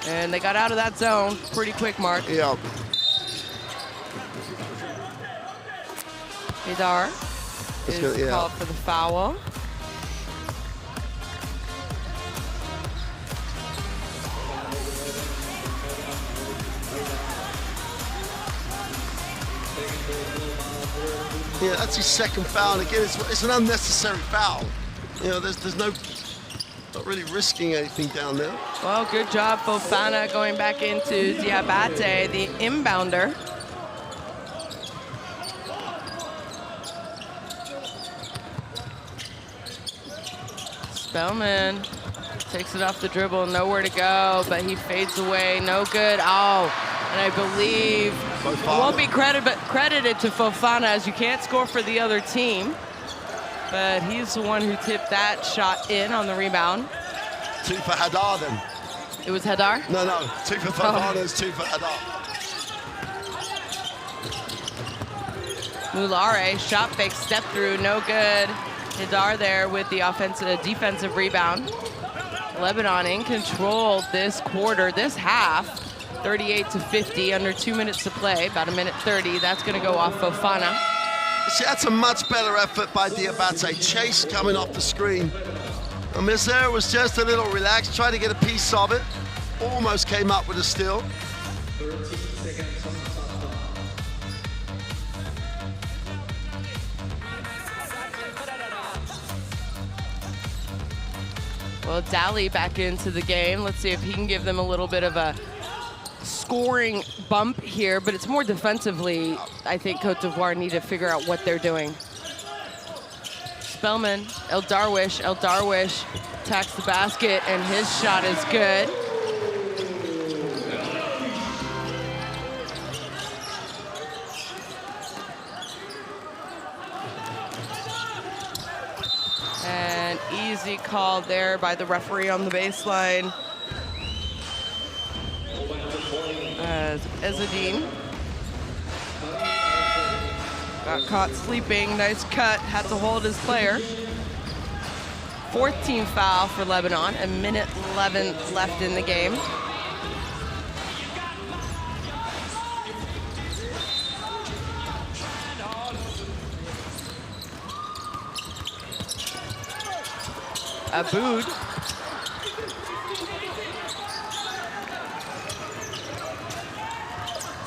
And they got out of that zone pretty quick, Mark. Yeah. Idar is called for the foul. Yeah, that's his second foul. And again, it's an unnecessary foul. You know, there's not really risking anything down there. Well, good job, Fofana, going back into Diabate, the inbounder. Spellman takes it off the dribble, nowhere to go, but he fades away, no good. Oh, and I believe it won't be credited to Fofana as you can't score for the other team, but he's the one who tipped that shot in on the rebound. 2 for Hadar then. It was Hadar? No, 2 for Fofana, 2 for Hadar. Moulare, shot fake, step through, no good. Hadar there with the defensive rebound. Lebanon in control this quarter, this half, 38-50, under 2 minutes to play, about 1:30. That's gonna go off Fofana. See, that's a much better effort by Diabate. Chase coming off the screen. And Misera was just a little relaxed, trying to get a piece of it. Almost came up with a steal. Well, Daly back into the game. Let's see if he can give them a little bit of a scoring bump here, but it's more defensively. I think Cote d'Ivoire need to figure out what they're doing. Spellman, El Darwish attacks the basket, and his shot is good. And easy call there by the referee on the baseline. Ezzedine got caught sleeping. Nice cut, had to hold his player. 4th team foul for Lebanon, 1:11 left in the game. Aboud.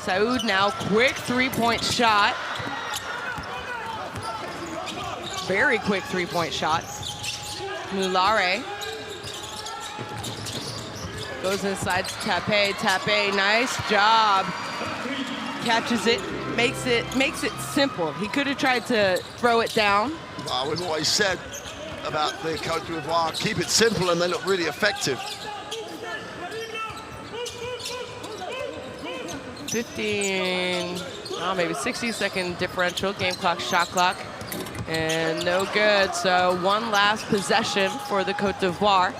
Saoud now, quick 3-point shot. Very quick 3-point shot. Mulare goes inside to Tape, nice job. Catches it, makes it simple. He could have tried to throw it down. We've always said about the Cote d'Ivoire, keep it simple and they look really effective. 15, maybe 60-second differential, game clock, shot clock, and no good. So one last possession for the Cote d'Ivoire.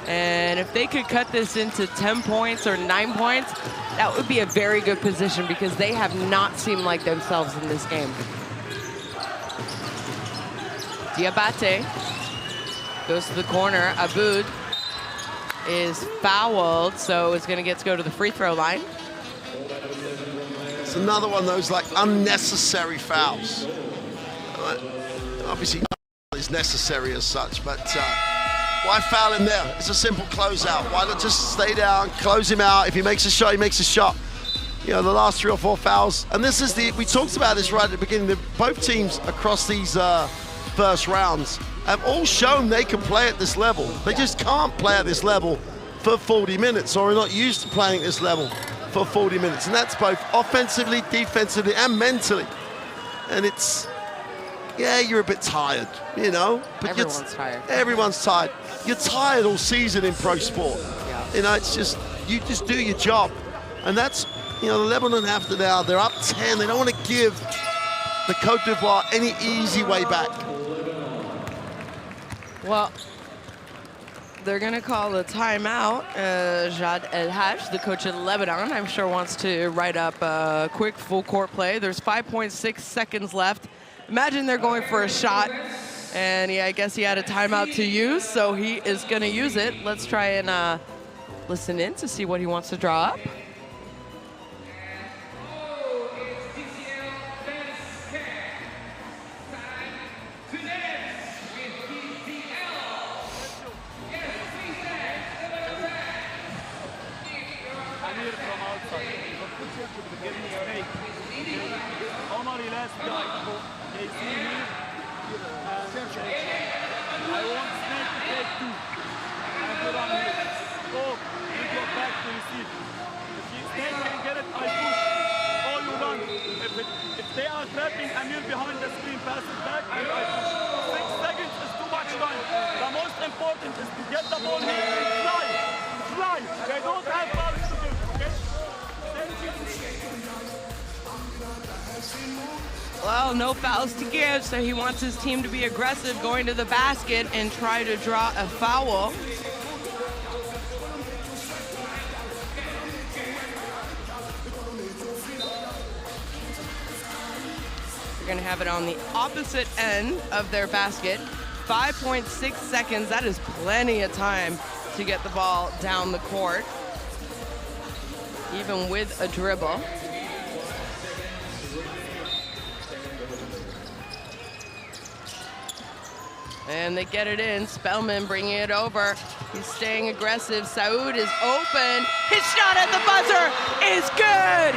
And if they could cut this into 10 points or 9 points, that would be a very good position because they have not seemed like themselves in this game. Diabate goes to the corner. Aboud is fouled, so it's going to get to go to the free throw line. It's another one of those like unnecessary fouls. Obviously, is necessary as such, but why foul him there? It's a simple closeout. Why not just stay down, close him out? If he makes a shot, he makes a shot. You know, the last 3 or 4 fouls, and this is we talked about this right at the beginning. Both teams across these first rounds have all shown they can play at this level. They just can't play at this level for 40 minutes, or are not used to playing at this level for 40 minutes. And that's both offensively, defensively, and mentally. And it's, yeah, you're a bit tired, you know? But everyone's tired. Everyone's tired. You're tired all season in pro sport. Yeah. You know, it's just, you just do your job. And that's, you know, the Lebanon have to now, they're up 10. They don't want to give the Cote d'Ivoire any easy way back. Well, they're going to call a timeout. Jad El Haj, the coach of Lebanon, I'm sure wants to write up a quick full court play. There's 5.6 seconds left. Imagine they're going for a shot, and yeah, I guess he had a timeout to use, so he is going to use it. Let's try and listen in to see what he wants to draw up. If they are trapping Amir behind the screen, pass it back, and I push. 6 seconds is too much time. The most important is to get the ball here and fly. Fly. They don't have fouls to give, okay? Well, no fouls to give, so he wants his team to be aggressive, going to the basket and try to draw a foul. They're going to have it on the opposite end of their basket. 5.6 seconds, that is plenty of time to get the ball down the court, even with a dribble. And they get it in. Spellman bringing it over. He's staying aggressive. Saud is open. His shot at the buzzer is good.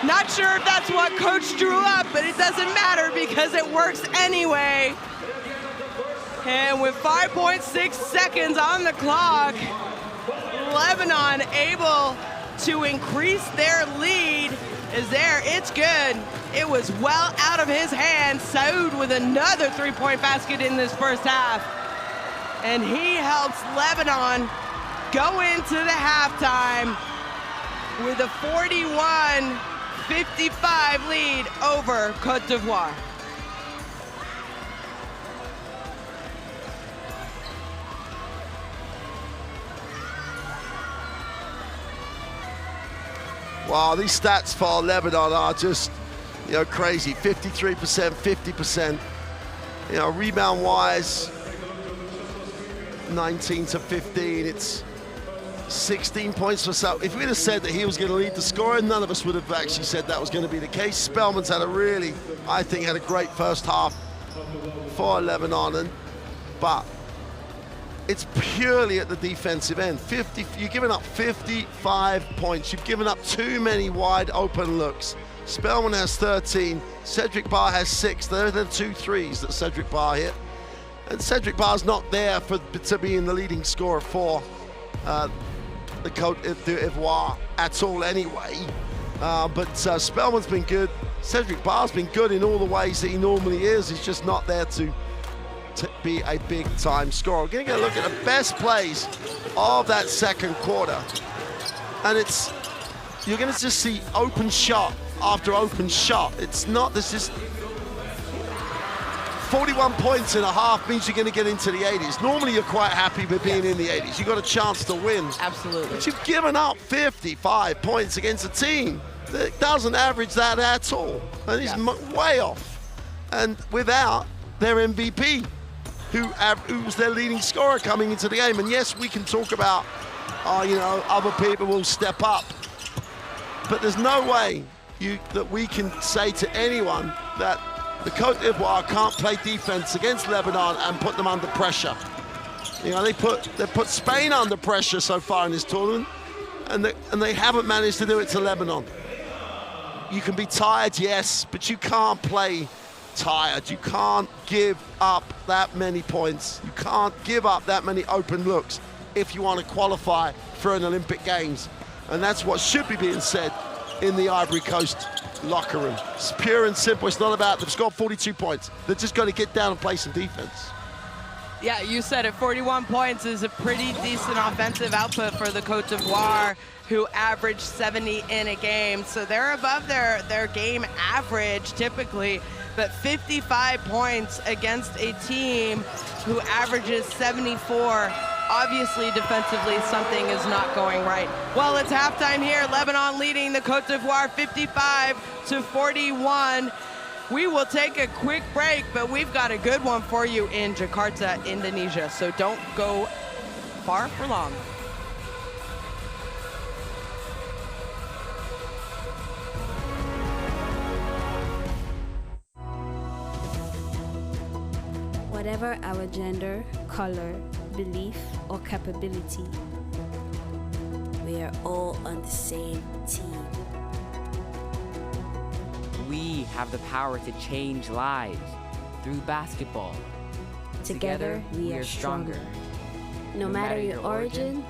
Not sure if that's what Coach drew up, but it doesn't matter because it works anyway. And with 5.6 seconds on the clock, Lebanon able to increase their lead is there. It's good. It was well out of his hands. Saud with another three-point basket in this first half. And he helps Lebanon go into the halftime with a 41-55 lead over Cote d'Ivoire. Wow, these stats for Lebanon are just, crazy. 53%, 50%. Rebound-wise, 19 to 15. It's 16 points for Saud. If we'd have said that he was going to lead the scoring, none of us would have actually said that was going to be the case. Spellman's had a great first half for Lebanon, but it's purely at the defensive end. You're giving up 55 points. You've given up too many wide open looks. Spellman has 13. Cedric Barr has 6. They're the 2 threes that Cedric Barr hit. And Cedric Barr's not there to be in the leading scorer for the Cote d'Ivoire at all anyway. But Spellman's been good. Cedric Barr's been good in all the ways that he normally is. He's just not there to be a big-time scorer. We're going to get a look at the best plays of that second quarter. And you're going to just see open shot after open shot. It's not, this is 41 points in a half means you're going to get into the 80s. Normally you're quite happy with being in the 80s. You've got a chance to win. Absolutely. But you've given up 55 points against a team that doesn't average that at all. And he's way off. And without their MVP, who's their leading scorer coming into the game. And yes, we can talk about, other people will step up. But there's no way that we can say to anyone that the Cote d'Ivoire can't play defense against Lebanon and put them under pressure. They put Spain under pressure so far in this tournament, and they haven't managed to do it to Lebanon. You can be tired, yes, but you can't play tired. You can't give up that many points. You can't give up that many open looks if you want to qualify for an Olympic Games. And that's what should be being said in the Ivory Coast locker room. It's pure and simple. It's not about they've scored 42 points. They've just got to get down and play some defense. Yeah, you said it. 41 points is a pretty decent offensive output for the Cote d'Ivoire, who average 70 in a game. So they're above their game average typically, but 55 points against a team who averages 74. Obviously, defensively, something is not going right. Well, it's halftime here. Lebanon leading the Cote d'Ivoire 55-41. We will take a quick break, but we've got a good one for you in Jakarta, Indonesia. So don't go far for long. Whatever our gender, color, belief, or capability, we are all on the same team. We have the power to change lives through basketball. Together, we are stronger. No matter your origin,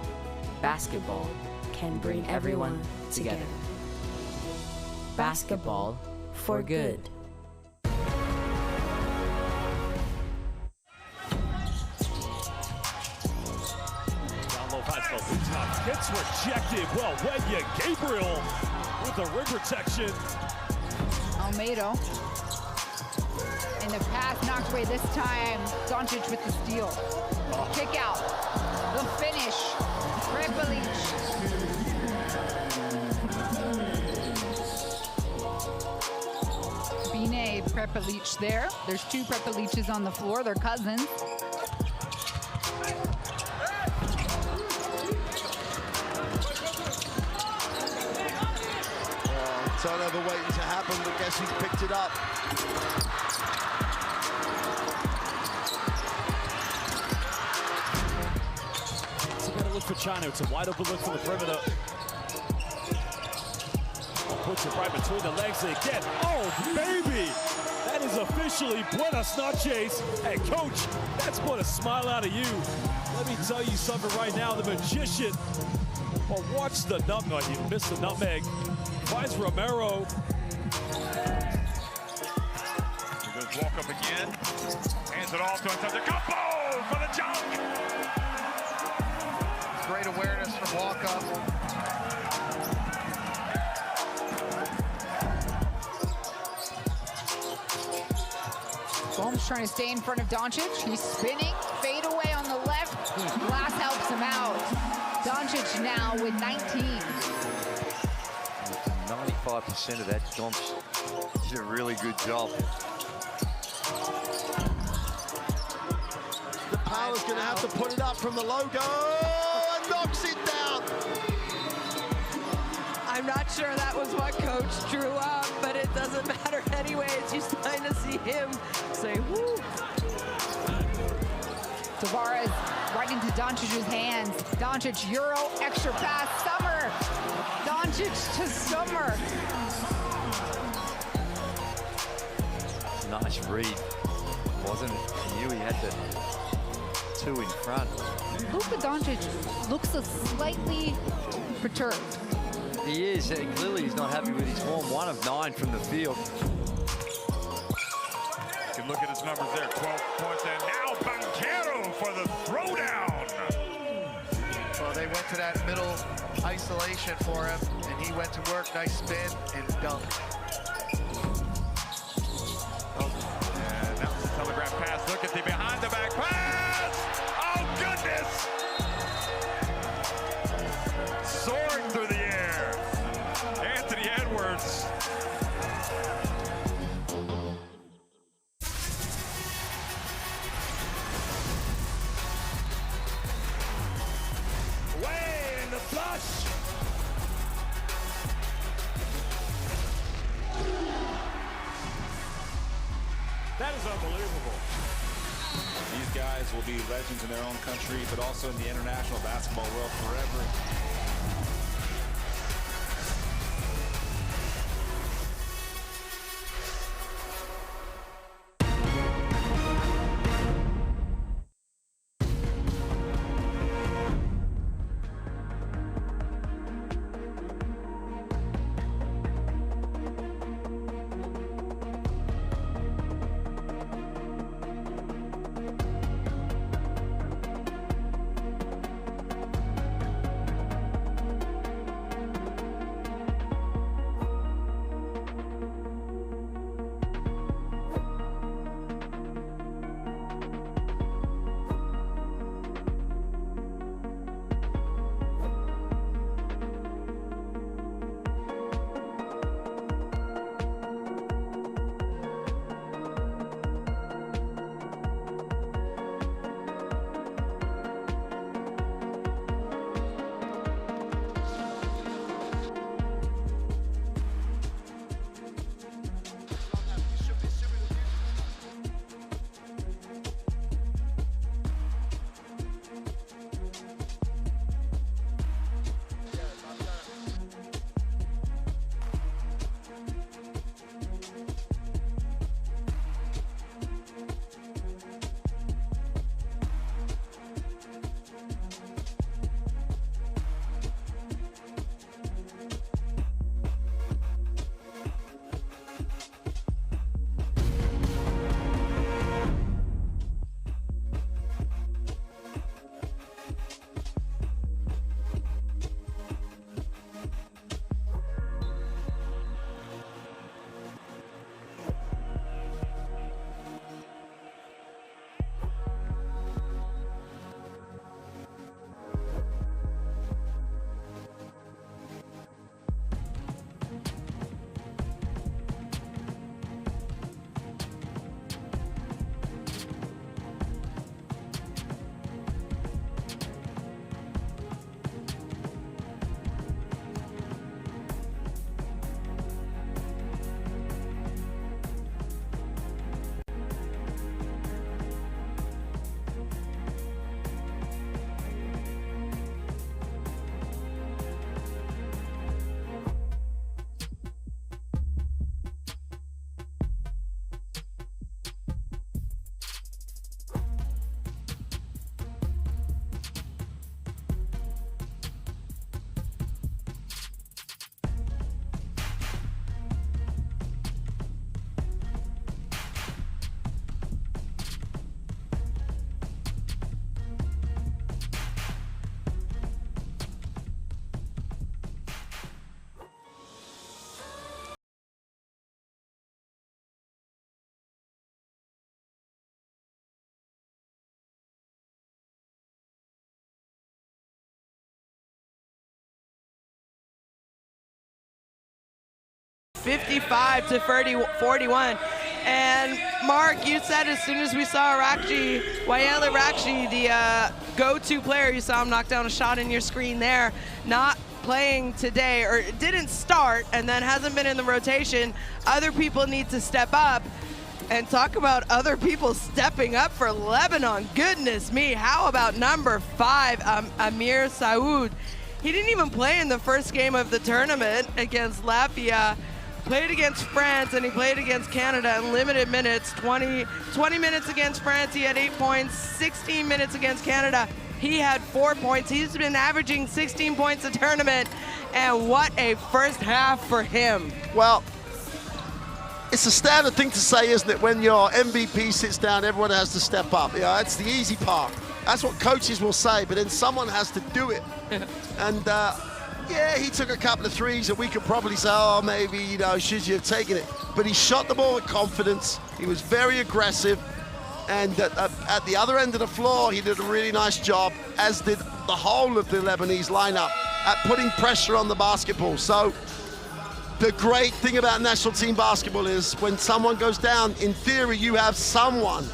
basketball can bring everyone together. Basketball for good. Gets rejected. Well, Wenya Gabriel with the rim protection. Almeida. In the pass, knocked away this time. Doncic with the steal. Kick out. The finish. Prepelic. Bine Prepelic there. There's 2 Prepelices on the floor. They're cousins. Turnover waiting to happen, but guess who's picked it up? It's a better look for China. It's a wide open look from the perimeter. Puts it right between the legs again. Oh, baby! That is officially buenas noches. And coach, that's put a smile out of you. Let me tell you something right now. The magician, well, watch the nutmeg. He missed the nutmeg. Finds Romero. Here goes Walk up again. Hands it off to him. The combo for the jump. Great awareness from Walk up. Gomes trying to stay in front of Doncic. He's spinning, fade away on the left. Glass helps him out. Doncic now with 19. 95% of that, Gomes did a really good job. The power's going to have to put it up from the logo and knocks it down. I'm not sure that was what Coach drew up, but it doesn't matter anyways. You're starting to see him say, whoo. Tavares right into Doncic's hands. Doncic, Euro, extra pass, Summer. Doncic to Summer. Nice read, wasn't it? He knew he had the two in front. Luka Doncic looks slightly perturbed. He is, and clearly he's not happy with his form. 1 of 9 from the field. You can look at his numbers there, 12 points, and now Banchero for the throwdown. Well, they went to that middle isolation for him, and he went to work, nice spin, and dunk. And that was a telegraph pass. Look at the behind the back pass. Oh, goodness. Soaring through the air. Anthony Edwards. Wade in the flush. That is unbelievable. These guys will be legends in their own country, but also in the international basketball world forever. 55 to 41. And Mark, you said as soon as we saw Wael Arakji, the go-to player, you saw him knock down a shot in your screen there, not playing today, or didn't start and then hasn't been in the rotation. Other people need to step up. And talk about other people stepping up for Lebanon. Goodness me, how about number 5, Amir Saoud? He didn't even play in the first game of the tournament against Latvia. Played against France and he played against Canada in limited minutes. 20 minutes against France, he had 8 points. 16 minutes against Canada, he had 4 points. He's been averaging 16 points a tournament, and what a first half for him. Well, it's a standard thing to say, isn't it? When your MVP sits down, everyone has to step up. Yeah, that's the easy part. That's what coaches will say, but then someone has to do it. And yeah, he took a couple of threes, and we could probably say, oh, maybe, you know, should you have taken it? But he shot the ball with confidence. He was very aggressive. And at the other end of the floor, he did a really nice job, as did the whole of the Lebanese lineup, at putting pressure on the basketball. So the great thing about national team basketball is when someone goes down, in theory, you have someone,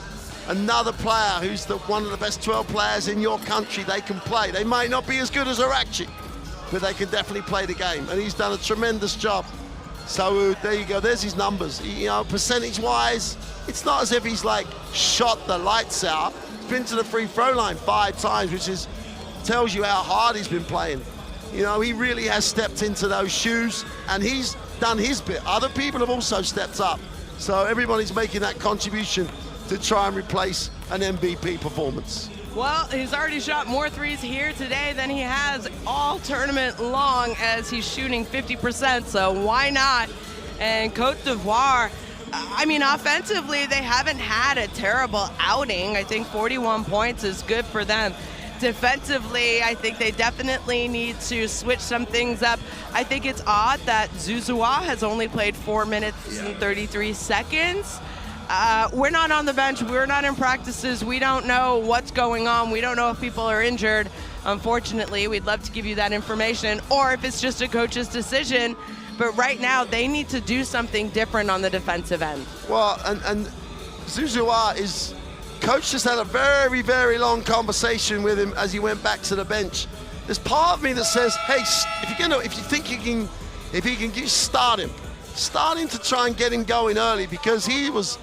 another player who's one of the best 12 players in your country. They can play. They might not be as good as Arakji, but they can definitely play the game. And he's done a tremendous job. So there you go, there's his numbers. You know, percentage-wise, it's not as if he's like shot the lights out. He's been to the free throw line 5 times, which tells you how hard he's been playing. You know, he really has stepped into those shoes, and he's done his bit. Other people have also stepped up. So everybody's making that contribution to try and replace an MVP performance. Well, he's already shot more threes here today than he has all tournament long, as he's shooting 50%, so why not? And Cote d'Ivoire, I mean, offensively, they haven't had a terrible outing. I think 41 points is good for them. Defensively, I think they definitely need to switch some things up. I think it's odd that Zuzua has only played 4 minutes and 33 seconds. We're not on the bench. We're not in practices. We don't know what's going on. We don't know if people are injured. Unfortunately, we'd love to give you that information, or if it's just a coach's decision. But right now, they need to do something different on the defensive end. Well, and Zuzua is... Coach just had a very, very long conversation with him as he went back to the bench. There's part of me that says, hey, if you think if he can start him to try and get him going early, because he was,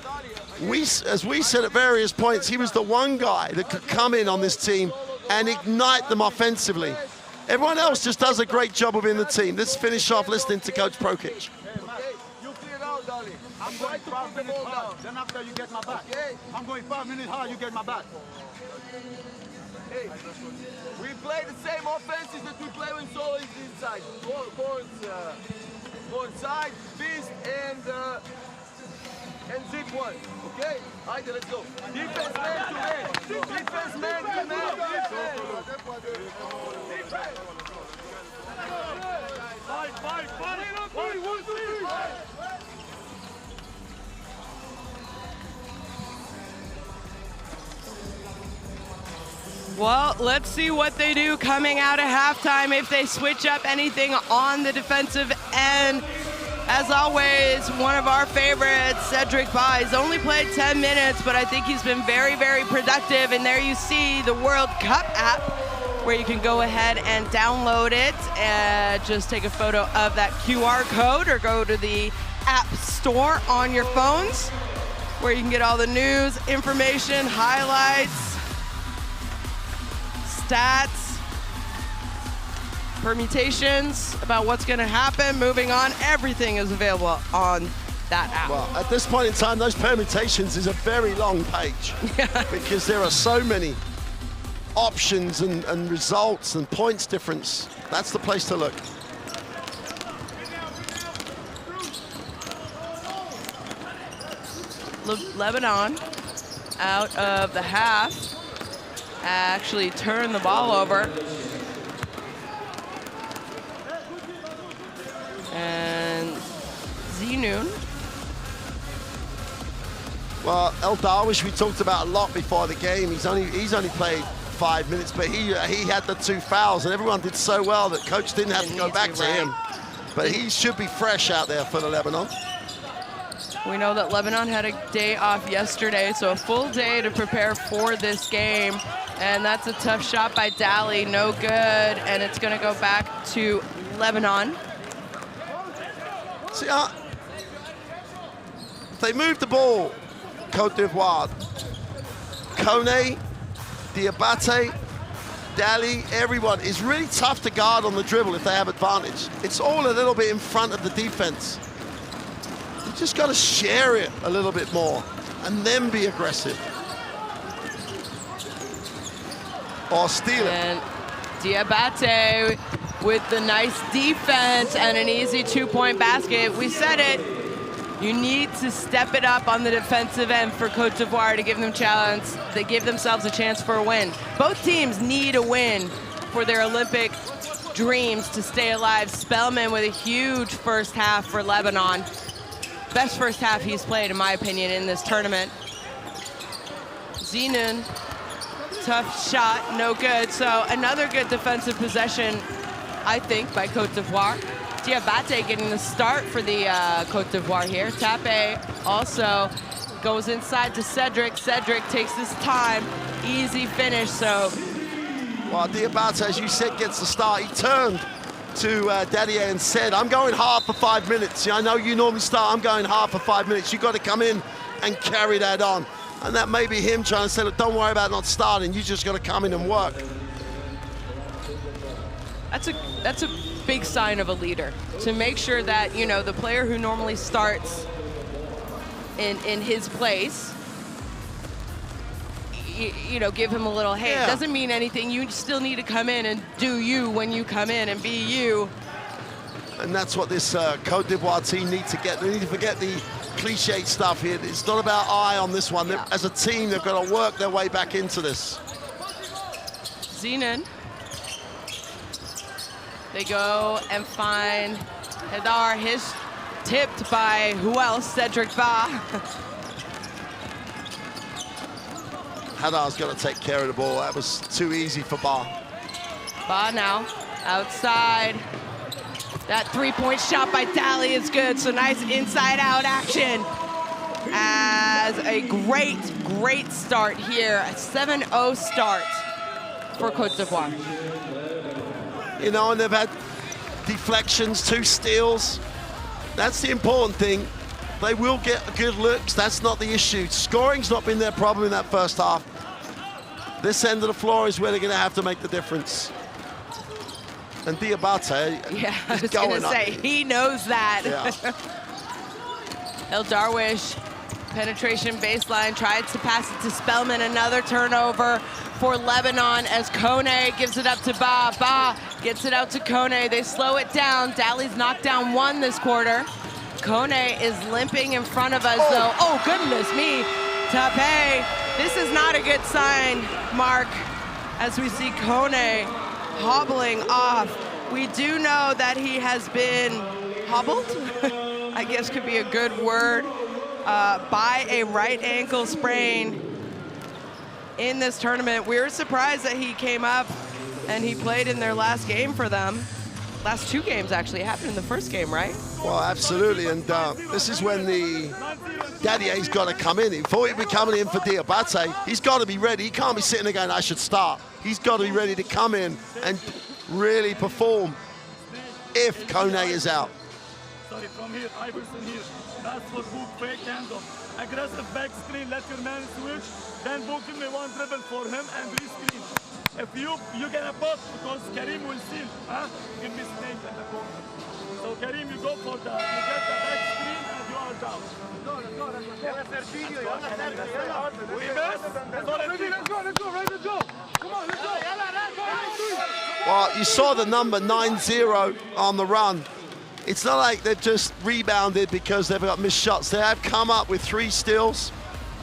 as we said at various points, he was the one guy that could come in on this team and ignite them offensively. Everyone else just does a great job within the team. Let's finish off listening to Coach Prokic. I'm going 5 minutes hard, then after you get my back. Okay. I'm going 5 minutes hard, you get my back. Hey, we play the same offenses that we play when Solo is inside. Board side, fist, and zip one. Okay? Alright, let's go. Defense man to man. Defense man to man. Defense. Fight. 1, 2, 3. Well, let's see what they do coming out of halftime, if they switch up anything on the defensive end. As always, one of our favorites, Cedric Ba. He's only played 10 minutes, but I think he's been very, very productive. And there you see the World Cup app, where you can go ahead and download it and just take a photo of that QR code, or go to the App Store on your phones, where you can get all the news, information, highlights, stats, permutations about what's going to happen, moving on. Everything is available on that app. Well, at this point in time, those permutations is a very long page because there are so many options and results and points difference. That's the place to look. Lebanon out of the half actually turned the ball over. And Zenoon. Well, El Darwish we talked about a lot before the game. He's only played 5 minutes, but he had the 2 fouls, and everyone did so well that coach didn't have to go back to him. But he should be fresh out there for the Lebanon. We know that Lebanon had a day off yesterday, so a full day to prepare for this game. And that's a tough shot by Daly, no good. And it's gonna go back to Lebanon. See, they moved the ball, Cote d'Ivoire. Cote, Diabate, Daly, everyone is really tough to guard on the dribble if they have advantage. It's all a little bit in front of the defense. You just got to share it a little bit more and then be aggressive. Or steal it. And Diabate with the nice defense and an easy two-point basket. We said it. You need to step it up on the defensive end for Cote d'Ivoire to give them challenge. They give themselves a chance for a win. Both teams need a win for their Olympic dreams to stay alive. Spellman with a huge first half for Lebanon. Best first half he's played, in my opinion, in this tournament. Zenon, tough shot, no good. So another good defensive possession, I think, by Cote d'Ivoire. Diabate getting the start for the Cote d'Ivoire here. Tape also goes inside to Cedric. Cedric takes his time, easy finish, so. Well, Diabate, as you said, gets the start. He turned to Dadier and said, I'm going hard for 5 minutes. I know you normally start, I'm going hard for 5 minutes. You've got to come in and carry that on. And that may be him trying to say, look, don't worry about not starting. You just got to come in and work. That's a big sign of a leader, to make sure that, you know, the player who normally starts in his place, you know, give him a little, hey, it doesn't mean anything. You still need to come in and do you when you come in and be you. And that's what this Cote d'Ivoire team need to get. They need to forget the cliched stuff here. It's not about I on this one. Yeah. As a team, they've got to work their way back into this. Zenon. They go and find Hadar. His tipped by who else? Cedric Ba. Hadar's got to take care of the ball. That was too easy for Ba. Ba now outside. That three-point shot by Daly is good. So nice inside-out action. As a great start here. A 7-0 start for Cote d'Ivoire. You know, and they've had deflections, 2 steals. That's the important thing. They will get good looks. That's not the issue. Scoring's not been their problem in that first half. This end of the floor is where they're going to have to make the difference. And Diabate, yeah, I was going to say, he knows that. Yeah. El Darwish, penetration baseline, tried to pass it to Spellman. Another turnover for Lebanon as Kone gives it up to Ba. Ba gets it out to Kone. They slow it down. Daly's knocked down 1 this quarter. Kone is limping in front of us, though. Oh, goodness me. Tape. This is not a good sign, Mark, as we see Kone hobbling off. We do know that he has been hobbled, I guess could be a good word, by a right ankle sprain in this tournament. We were surprised that he came up and he played in their last game for them. Last 2 games, actually. It happened in the first game, right? Well, absolutely, and this is when the Dadier's got to come in. Before he'll be coming in for Diabate, he's got to be ready. He can't be sitting there going, I should start. He's got to be ready to come in and really perform if Kone is out. Sorry, from here, Iverson here. That's for Book, fake handoff. Aggressive back screen, let your man switch. Then Book give me 1 dribble for him and re-screen. If you get a buff, because Karim will steal, give me snake at the corner. So Karim, you go for the, you get the back screen and you are down. Let's go. Come on, let's go. Well, you saw the number 9-0 on the run. It's not like they've just rebounded because they've got missed shots. They have come up with 3 steals,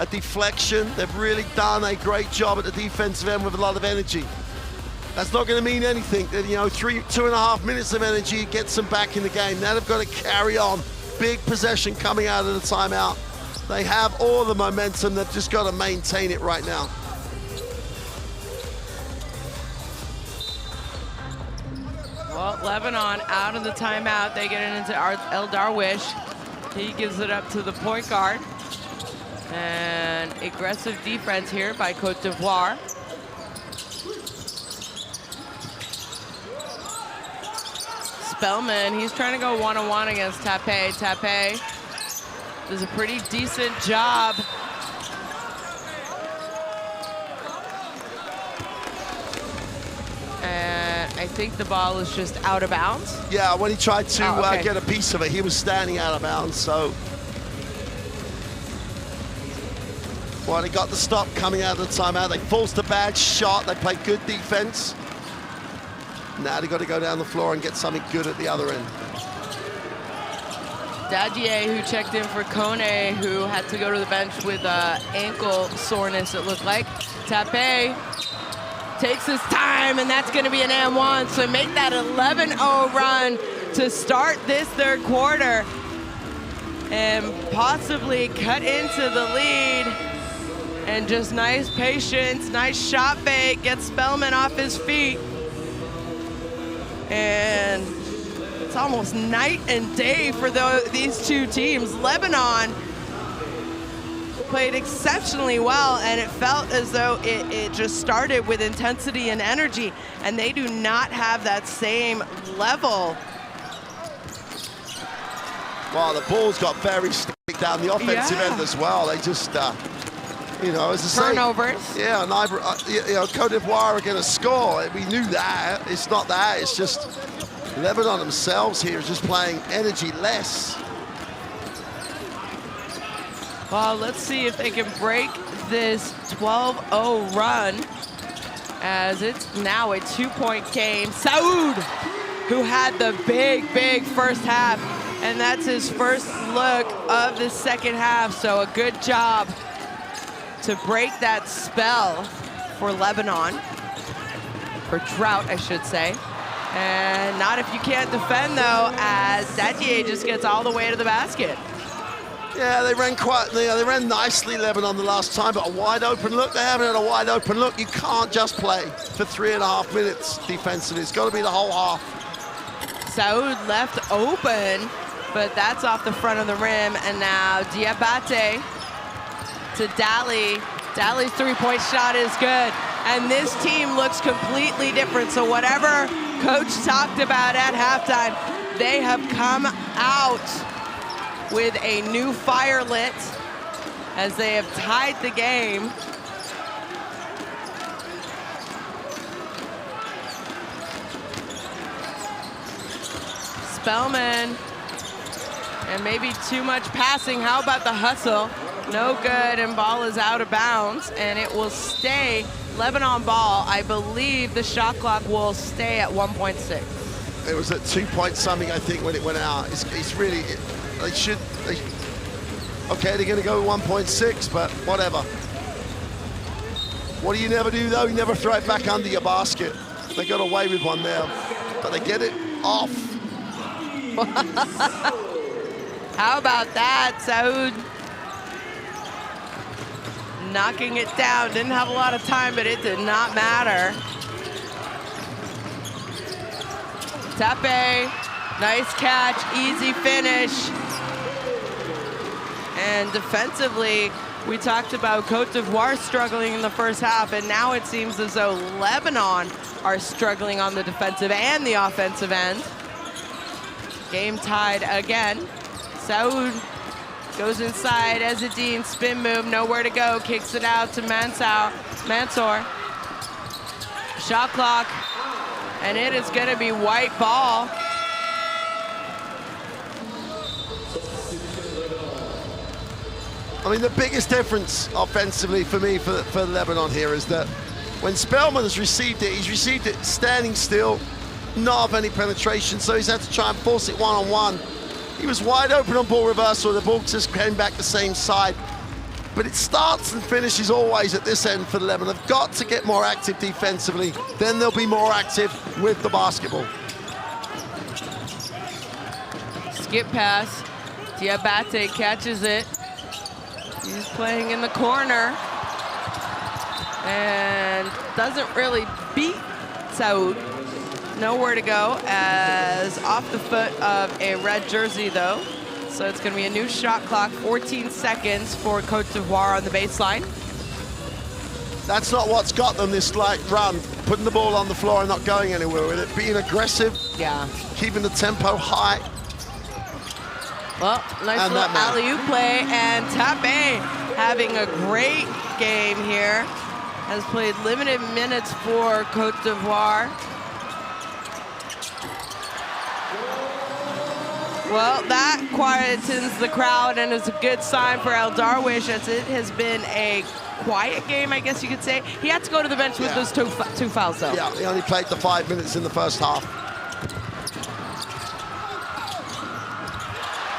a deflection. They've really done a great job at the defensive end with a lot of energy. That's not going to mean anything. You know, 2.5 minutes of energy gets them back in the game. Now they've got to carry on. Big possession coming out of the timeout. They have all the momentum. They've just got to maintain it right now. Well, Lebanon out of the timeout. They get it into El Darwish. He gives it up to the point guard. And aggressive defense here by Cote d'Ivoire. Spellman, he's trying to go one-on-one against Tape. Tape does a pretty decent job. And I think the ball is just out of bounds. Yeah, when he tried to get a piece of it, he was standing out of bounds, so. Well, he got the stop coming out of the timeout. They forced a bad shot. They played good defense. Now they got to go down the floor and get something good at the other end. Dadier, who checked in for Cote, who had to go to the bench with ankle soreness, it looked like. Tape takes his time, and that's going to be an and-one. So make that 11-0 run to start this third quarter and possibly cut into the lead. And just nice patience, nice shot fake, gets Spellman off his feet. And it's almost night and day for these two teams. Lebanon played exceptionally well, and it felt as though it just started with intensity and energy, and they do not have that same level. Well, the ball's got very stick down the offensive end as well. They just, you know, as I say, turnovers. Yeah, and you know, Cote d'Ivoire are going to score. We knew that. It's not that. It's just Lebanon themselves here is just playing energy less. Well, let's see if they can break this 12-0 run, as it's now a 2-point game. Saoud, who had the big first half, and that's his first look of the second half. So a good job to break that spell for Lebanon, for Drought, I should say. And not if you can't defend, though, as Dadier just gets all the way to the basket. Yeah, they ran nicely, Lebanon, the last time, but a wide open look. They haven't had a wide open look. You can't just play for 3.5 minutes defensively. It's got to be the whole half. Saoud left open, but that's off the front of the rim. And now Diabate to Daly. Daly's three-point shot is good. And this team looks completely different. So whatever Coach talked about at halftime, they have come out with a new fire lit as they have tied the game. Spellman, and maybe too much passing. How about the hustle? No good, and ball is out of bounds, and it will stay Lebanon ball. I believe the shot clock will stay at 1.6. It was at 2 point something, I think, when it went out. It's really, okay, they're going to go 1.6, but whatever. What do you never do, though? You never throw it back under your basket. They got away with one there, but they get it off. How about that, Saoud? Knocking it down. Didn't have a lot of time, but it did not matter. Tape, nice catch, easy finish. And defensively, we talked about Cote d'Ivoire struggling in the first half, and now it seems as though Lebanon are struggling on the defensive and the offensive end. Game tied again. Saoud goes inside, Ezzedine, spin move, nowhere to go, kicks it out to Mansour. Shot clock, and it is gonna be white ball. I mean, the biggest difference offensively for me for Lebanon here is that when Spellman has received it, he's received it standing still, not of any penetration, so he's had to try and force it one-on-one. He was wide open on ball reversal, the ball just came back the same side. But it starts and finishes always at this end for Lebanon. They've got to get more active defensively, then they'll be more active with the basketball. Skip pass, Diabate catches it. He's playing in the corner and doesn't really beat Saoud. nowhere to go as off the foot of a red jersey, though. So it's going to be a new shot clock, 14 seconds for Cote d'Ivoire on the baseline. That's not what's got them this light run, putting the ball on the floor and not going anywhere with it, being aggressive, keeping the tempo high. Well, nice And little that man. alley-oop play, and Tape having a great game here. Has played limited minutes for Cote d'Ivoire. Well, that quietens the crowd and is a good sign for El Darwish, as it has been a quiet game, I guess you could say. He had to go to the bench with those two fouls, though. Yeah, he only played the 5 minutes in the first half.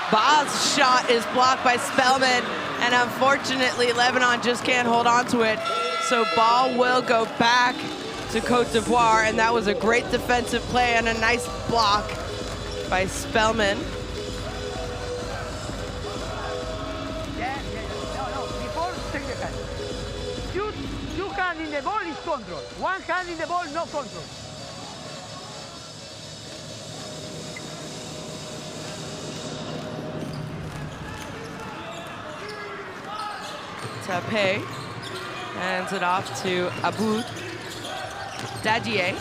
Ba's shot is blocked by Spellman, and unfortunately, Lebanon just can't hold on to it. So ball will go back to Cote d'Ivoire, and that was a great defensive play and a nice block by Spellman. Before, take the hand. Two hand in the ball is control. One hand in the ball, no control. Tape hands it off to Aboud Dadier.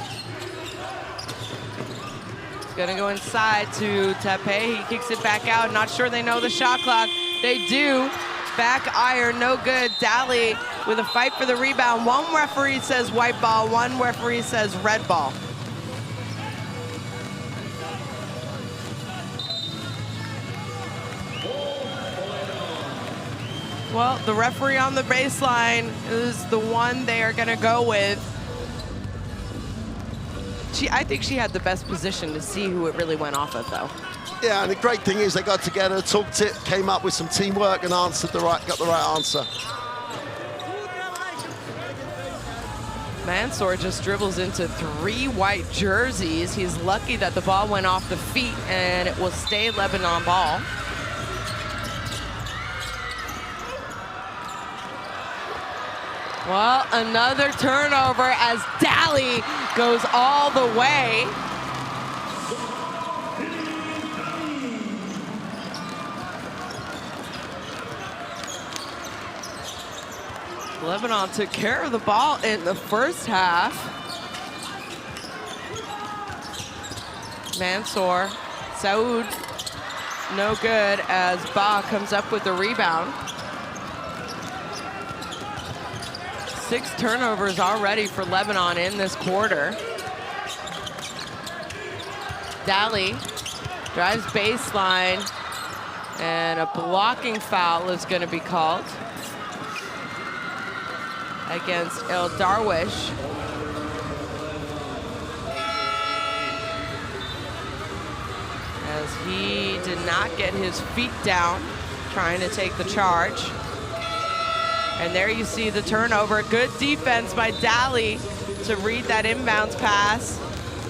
He's gonna go inside to Tape. He kicks it back out. Not sure they know the shot clock. They do. Back iron, no good. Dali with a fight for the rebound. One referee says white ball, one referee says red ball. Well, the referee on the baseline is the one they are going to go with. I think she had the best position to see who it really went off of, though. Yeah, and the great thing is they got together, talked it, came up with some teamwork and got the right answer. Mansour just dribbles into 3 white jerseys. He's lucky that the ball went off the feet, and it will stay Lebanon ball. Well, another turnover as Dali goes all the way. Lebanon took care of the ball in the first half. Mansour, Saoud, no good as Ba comes up with the rebound. 6 turnovers already for Lebanon in this quarter. Dali drives baseline, and a blocking foul is going to be called against El Darwish. As he did not get his feet down trying to take the charge. And there you see the turnover. Good defense by Dali to read that inbounds pass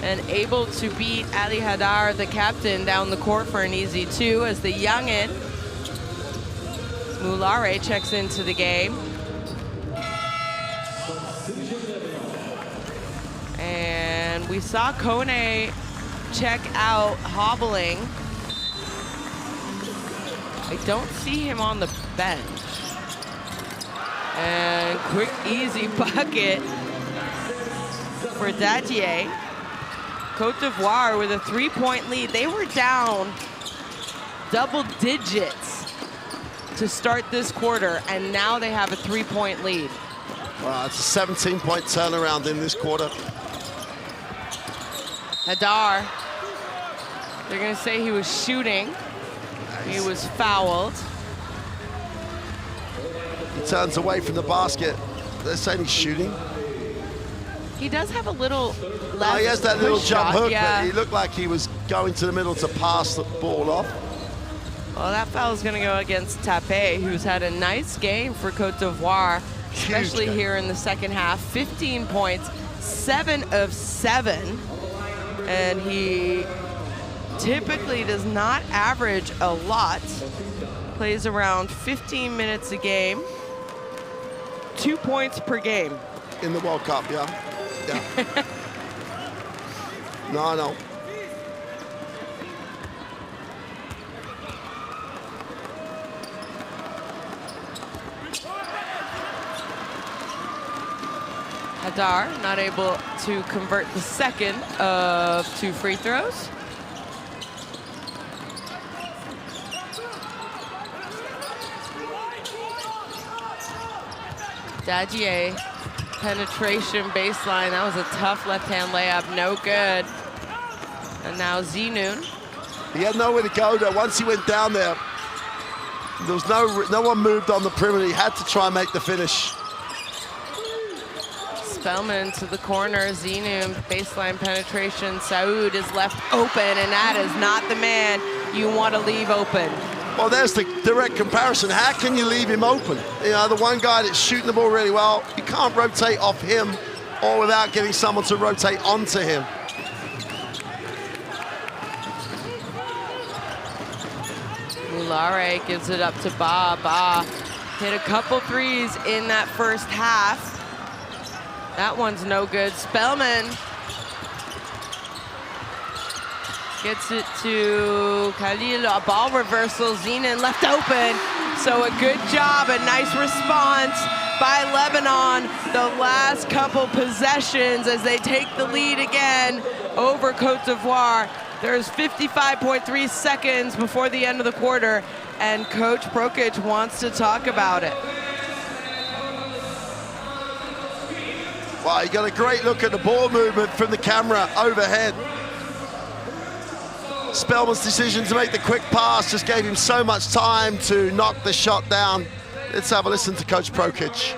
and able to beat Ali Hadar, the captain, down the court for an easy 2 as the youngin, Moulare, checks into the game. And we saw Cote check out hobbling. I don't see him on the bench. And quick, easy bucket for Dadier. Cote d'Ivoire with a 3-point lead. They were down double digits to start this quarter, and now they have a 3-point lead. Wow, it's a 17-point turnaround in this quarter. Hadar, they're gonna say he was shooting. He was fouled. He turns away from the basket. They're saying he's shooting. He does have a little left Oh, he has that little push jump shot, hook, yeah. but he looked like he was going to the middle to pass the ball off. Well, that foul is going to go against Tape, who's had a nice game for Cote d'Ivoire, especially here in the second half. 15 points, 7 of 7. And he typically does not average a lot. Plays around 15 minutes a game. 2 points per game. In the World Cup, yeah. No. Hadar not able to convert the second of 2 free throws. Dagier, penetration baseline. That was a tough left-hand layup, no good. And now Zenoon. He had nowhere to go there. Once he went down there, there was no one moved on the perimeter. He had to try and make the finish. Spellman to the corner, Zenoon, baseline penetration. Saud is left open, and that is not the man you want to leave open. Well, there's the direct comparison. How can you leave him open? You know, the one guy that's shooting the ball really well, you can't rotate off him or without getting someone to rotate onto him. Mulare gives it up to Ba. Ba hit a couple threes in that first half. That one's no good. Spellman gets it to Khalil, a ball reversal. Zenon left open. So a good job, a nice response by Lebanon the last couple possessions as they take the lead again over Cote d'Ivoire. There's 55.3 seconds before the end of the quarter, and Coach Prokic wants to talk about it. Wow, you got a great look at the ball movement from the camera overhead. Spellman's decision to make the quick pass just gave him so much time to knock the shot down. Let's have a listen to Coach Prokic.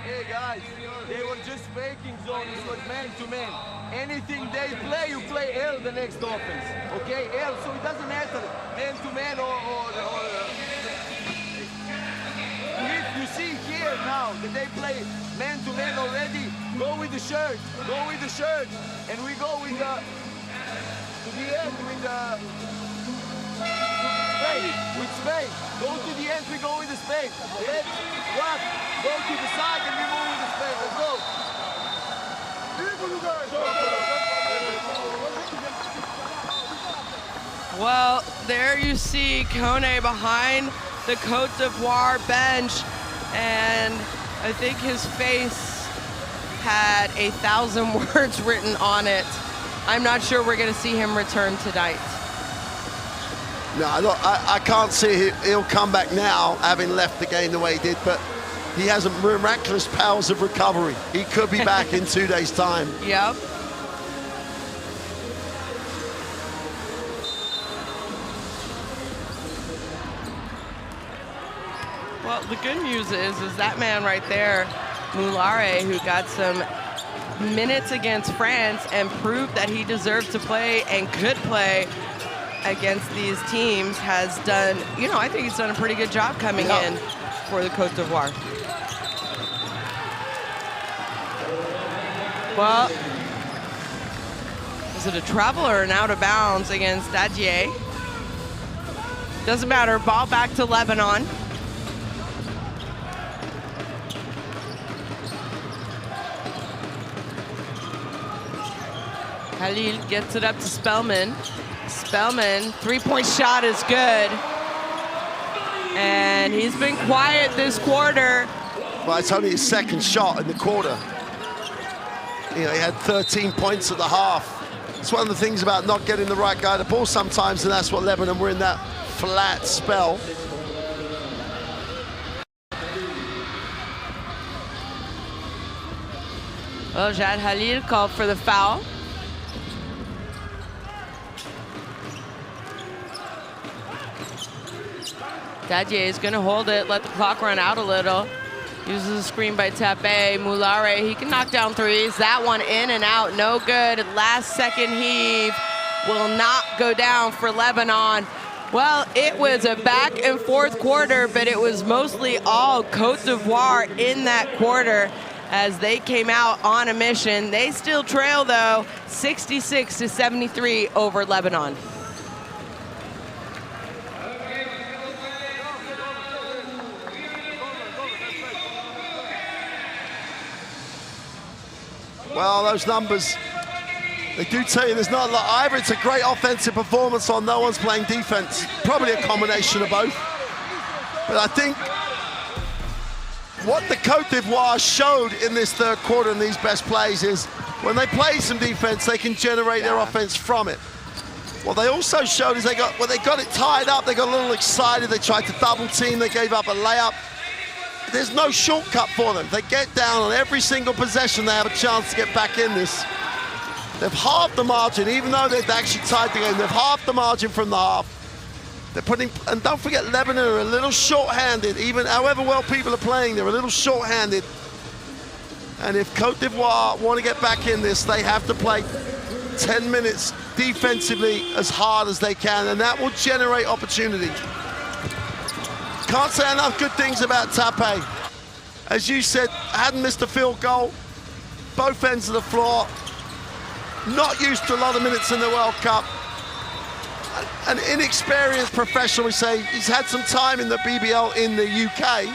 Hey guys, they were just faking zone. It was man-to-man. Anything they play, you play L the next offense. Okay, L, so it doesn't matter man-to-man or you see here now that they play man-to-man already. Go with the shirt, and we go with the to the end with the space, Go to the end, we go with the space. Let's rock, go to the side, and we move with the space. Let's go. Well, there you see Cote behind the Cote d'Ivoire bench, and I think his face had 1,000 words written on it. I'm not sure we're going to see him return tonight. No, I can't see he'll come back now, having left the game the way he did, but he has miraculous powers of recovery. He could be back in 2 days' time. Yep. Well, the good news is that man right there, Mulare, who got some minutes against France and proved that he deserved to play and could play against these teams, has done, you know, I think he's done a pretty good job coming in for the Cote d'Ivoire. Well, is it a travel or an out of bounds against Dagier? Doesn't matter, ball back to Lebanon. Khalil gets it up to Spellman. Spellman, three-point shot is good. And he's been quiet this quarter. Well, it's only his second shot in the quarter. You know, he had 13 points at the half. It's one of the things about not getting the right guy the ball sometimes, and that's what Lebanon were in that flat spell. Well, Jad Halil called for the foul. Dagier is gonna hold it, let the clock run out a little. Uses a screen by Tabe. Mulare, he can knock down threes. That one in and out, no good. Last second heave will not go down for Lebanon. Well, it was a back and forth quarter, but it was mostly all Cote d'Ivoire in that quarter as they came out on a mission. They still trail though, 66-73 over Lebanon. Well, those numbers They do tell you there's not a lot. Either it's a great offensive performance or no one's playing defense. Probably a combination of both. But I think what the Cote d'Ivoire showed in this third quarter in these best plays is when they play some defense, they can generate their offense from it. What they also showed is when they got it tied up, they got a little excited. They tried to double team. They gave up a layup. There's no shortcut for them. They get down on every single possession. They have a chance to get back in this. They've halved the margin, even though they've actually tied the game. They've halved the margin from the half. They're putting, and don't forget, Lebanon are a little short-handed. Even however well people are playing, they're a little short-handed. And if Cote d'Ivoire want to get back in this, they have to play 10 minutes defensively as hard as they can, and that will generate opportunity. Can't say enough good things about Tape. As you said, hadn't missed a field goal. Both ends of the floor. Not used to a lot of minutes in the World Cup. An inexperienced professional, we say. He's had some time in the BBL in the UK,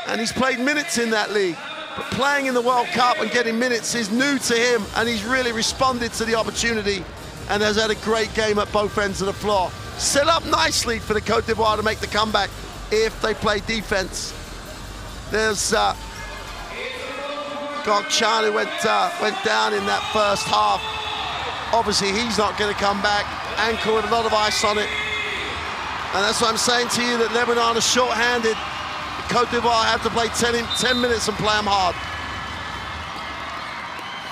and he's played minutes in that league. But playing in the World Cup and getting minutes is new to him, and he's really responded to the opportunity and has had a great game at both ends of the floor. Set up nicely for the Cote d'Ivoire to make the comeback if they play defense. There's Gokchan, who went down in that first half. Obviously, he's not going to come back. Ankle with a lot of ice on it. And that's what I'm saying to you, that Lebanon is short-handed. Cote d'Ivoire have to play 10 minutes and play them hard.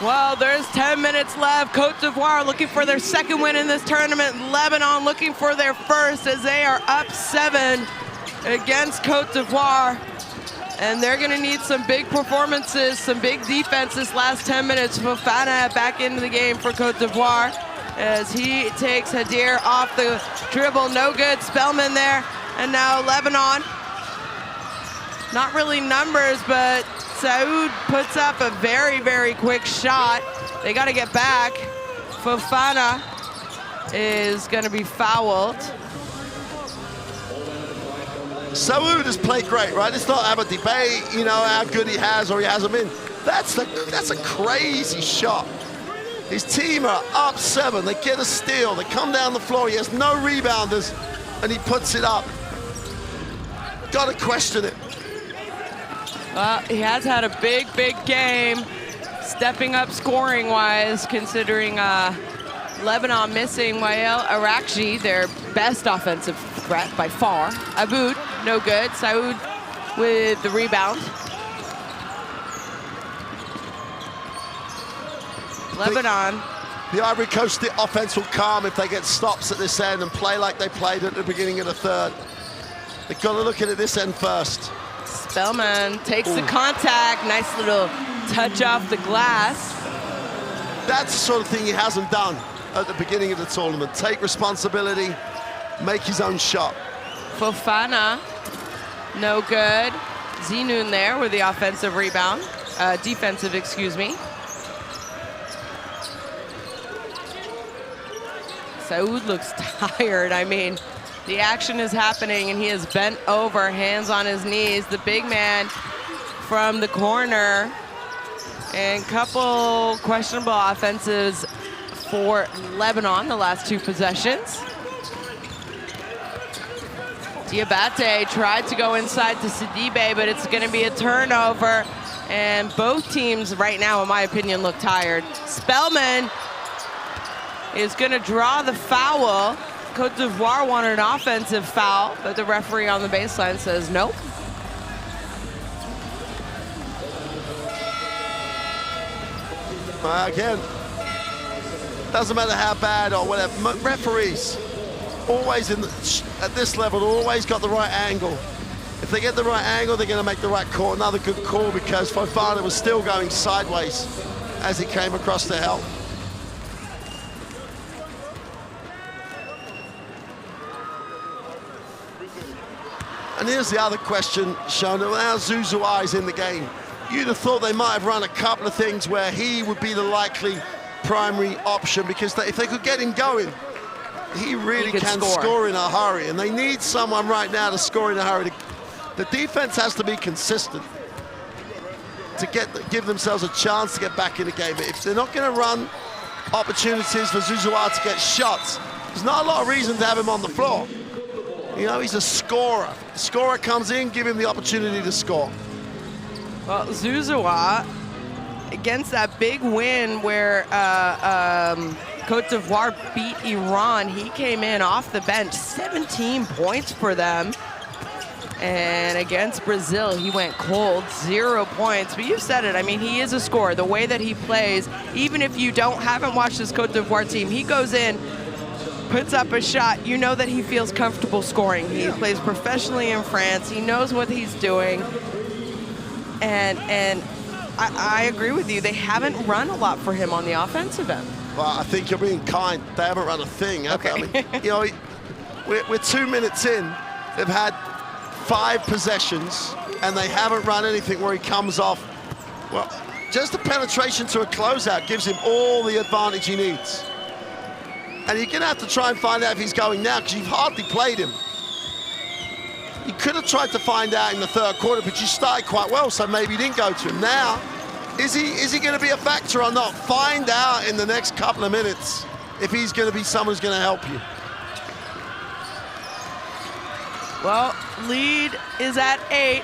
Well, there's 10 minutes left. Cote d'Ivoire looking for their second win in this tournament. Lebanon looking for their first as they are up 7 against Cote d'Ivoire. And they're going to need some big performances, some big defense this last 10 minutes. Fofana back into the game for Cote d'Ivoire as he takes Hadir off the dribble. No good. Spellman there. And now Lebanon. Not really numbers, but Saoud puts up a very, very quick shot. They got to get back. Fofana is going to be fouled. Saoud has played great, right? It's not have a debate, you know, how good he has or he hasn't been. That's a crazy shot. His team are up 7. They get a steal. They come down the floor. He has no rebounders, and he puts it up. Got to question it. He has had a big, big game, stepping up scoring-wise, considering Lebanon missing Wael Arakji, their best offensive threat by far. Aboud, no good. Saoud with the rebound. Lebanon. The Ivory Coast offense will calm if they get stops at this end and play like they played at the beginning of the third. They've got to look at it this end first. Spellman takes the contact. Nice little touch off the glass. That's the sort of thing he hasn't done at the beginning of the tournament. Take responsibility, make his own shot. Fofana, no good. Zenoun there with the offensive rebound. Defensive, excuse me. Saoud looks tired. I mean, the action is happening and he is bent over, hands on his knees. The big man from the corner. And couple questionable offenses for Lebanon the last 2 possessions. Diabate tried to go inside to Sidibe, but it's going to be a turnover. And both teams right now, in my opinion, look tired. Spellman is going to draw the foul. Cote d'Ivoire wanted an offensive foul, but the referee on the baseline says nope. Again, doesn't matter how bad or whatever. Referees, always at this level, always got the right angle. If they get the right angle, they're going to make the right call. Another good call because Fofana was still going sideways as he came across the help. And here's the other question, Shona. Now Zouzoua is in the game. You'd have thought they might have run a couple of things where he would be the likely primary option, because if they could get him going, he really can score in a hurry. And they need someone right now to score in a hurry. The defense has to be consistent to give themselves a chance to get back in the game. If they're not going to run opportunities for Zouzoua to get shots. There's not a lot of reason to have him on the floor. You know, he's a scorer. The scorer comes in, give him the opportunity to score. Well, Zouzoua, against that big win where Cote d'Ivoire beat Iran, he came in off the bench, 17 points for them. And against Brazil, he went cold, 0 points. But you've said it, I mean, he is a scorer. The way that he plays, even if you haven't watched this Cote d'Ivoire team, he goes in, puts up a shot, you know that he feels comfortable scoring. He plays professionally in France. He knows what he's doing. And I agree with you. They haven't run a lot for him on the offensive end. Well, I think you're being kind. They haven't run a thing, have they? I mean, you know, we're 2 minutes in. They've had 5 possessions, and they haven't run anything where he comes off. Well, just the penetration to a closeout gives him all the advantage he needs. And you're going to have to try and find out if he's going now, because you've hardly played him. You could have tried to find out in the third quarter, but you started quite well, so maybe you didn't go to him. Now, is he going to be a factor or not? Find out in the next couple of minutes if he's going to be someone who's going to help you. Well, lead is at 8.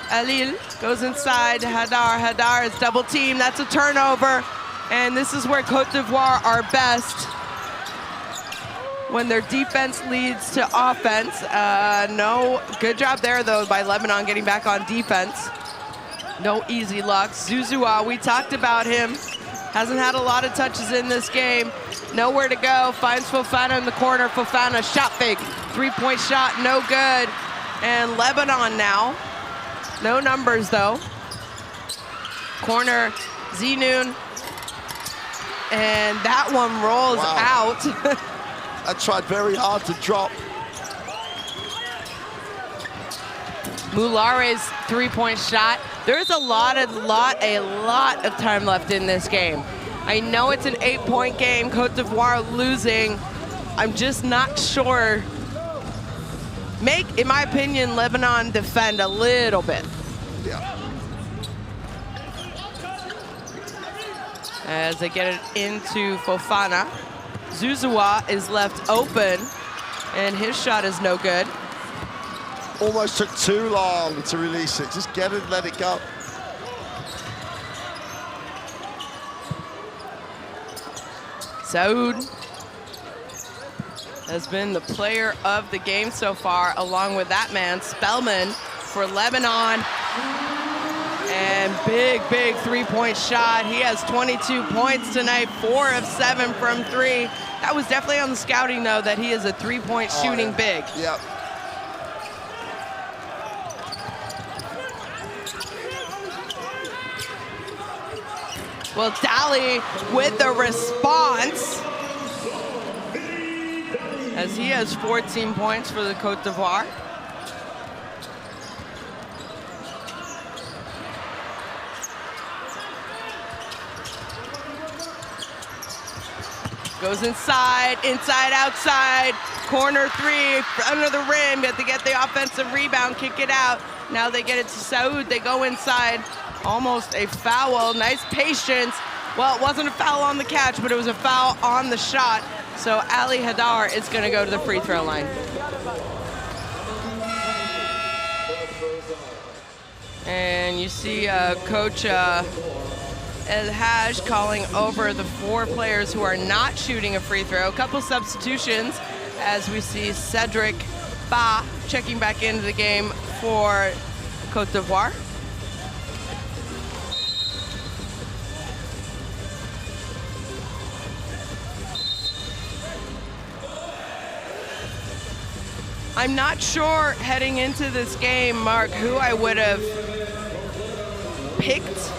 Alil goes inside to Hadar. Hadar is double teamed. That's a turnover. And this is where Cote d'Ivoire are best, when their defense leads to offense. No, good job there, though, by Lebanon getting back on defense. No easy looks. Zouzoua, we talked about him. Hasn't had a lot of touches in this game. Nowhere to go. Finds Fofana in the corner. Fofana, shot fake. 3-point shot, no good. And Lebanon now. No numbers, though. Corner, Zenoun. And that one rolls out. I tried very hard to drop. Moulare's 3-point shot. There's a lot of time left in this game. I know it's an 8-point game, Cote d'Ivoire losing. I'm just not sure. In my opinion, Lebanon defend a little bit. Yeah. As they get it into Fofana. Zouzoua is left open, and his shot is no good. Almost took too long to release it. Just get it, let it go. Saoud has been the player of the game so far, along with that man, Spellman, for Lebanon. And big 3-point shot. He has 22 points tonight, 4 of 7 from 3. That was definitely on the scouting, though, that he is a 3-point shooting big. Yep. Well, Dali with the response, as he has 14 points for the Cote d'Ivoire. Goes inside, outside, corner 3, under the rim, have to get the offensive rebound, kick it out. Now they get it to Saoud, they go inside, almost a foul, nice patience. Well, it wasn't a foul on the catch, but it was a foul on the shot. So Ali Hadar is gonna go to the free throw line. And you see Coach El Haj calling over the 4 players who are not shooting a free throw. A couple substitutions as we see Cedric Ba checking back into the game for Cote d'Ivoire. I'm not sure heading into this game, Mark, who I would have picked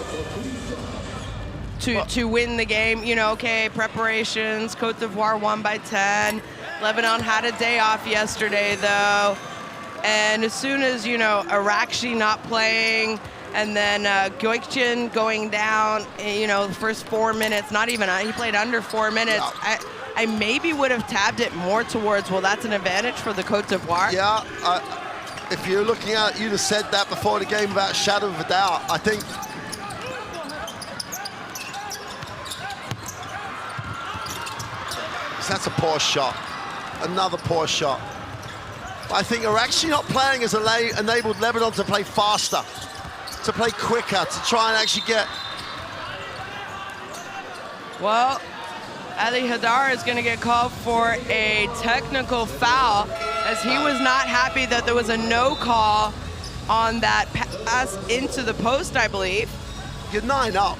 to win the game. You know, okay, preparations, Cote d'Ivoire won by 10. Lebanon had a day off yesterday, though. And as soon as, you know, Arakshi not playing, and then Goikchin going down, you know, the first 4 minutes, not even, he played under 4 minutes. Yeah. I maybe would have tabbed it more towards, well, that's an advantage for the Cote d'Ivoire. Yeah, if you're looking at, you'd have said that before the game without a shadow of a doubt. I think That's a poor shot. Another poor shot. I think they're actually not playing has enabled Lebanon to play faster, to play quicker, to try and actually get... Well, Ali Hadar is going to get called for a technical foul, as he was not happy that there was a no call on that pass into the post, I believe. You're 9 up.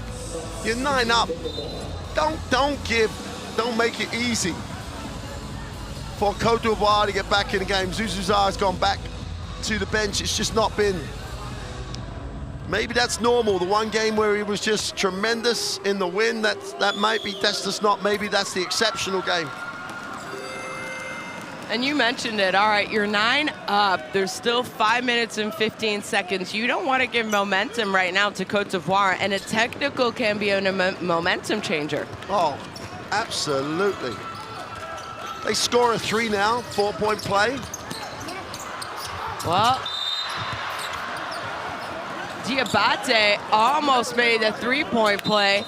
You're 9 up. Don't make it easy for Cote d'Ivoire to get back in the game. Zuzuzar has gone back to the bench. It's just not been. Maybe that's normal. The one game where he was just tremendous in the win, that's just not, maybe that's the exceptional game. And you mentioned it. All right, you're 9 up. There's still 5 minutes and 15 seconds. You don't want to give momentum right now to Cote d'Ivoire, and a technical can be a momentum changer. Oh, absolutely. They score a 3 now, 4-point play. Well, Diabate almost made a 3-point play,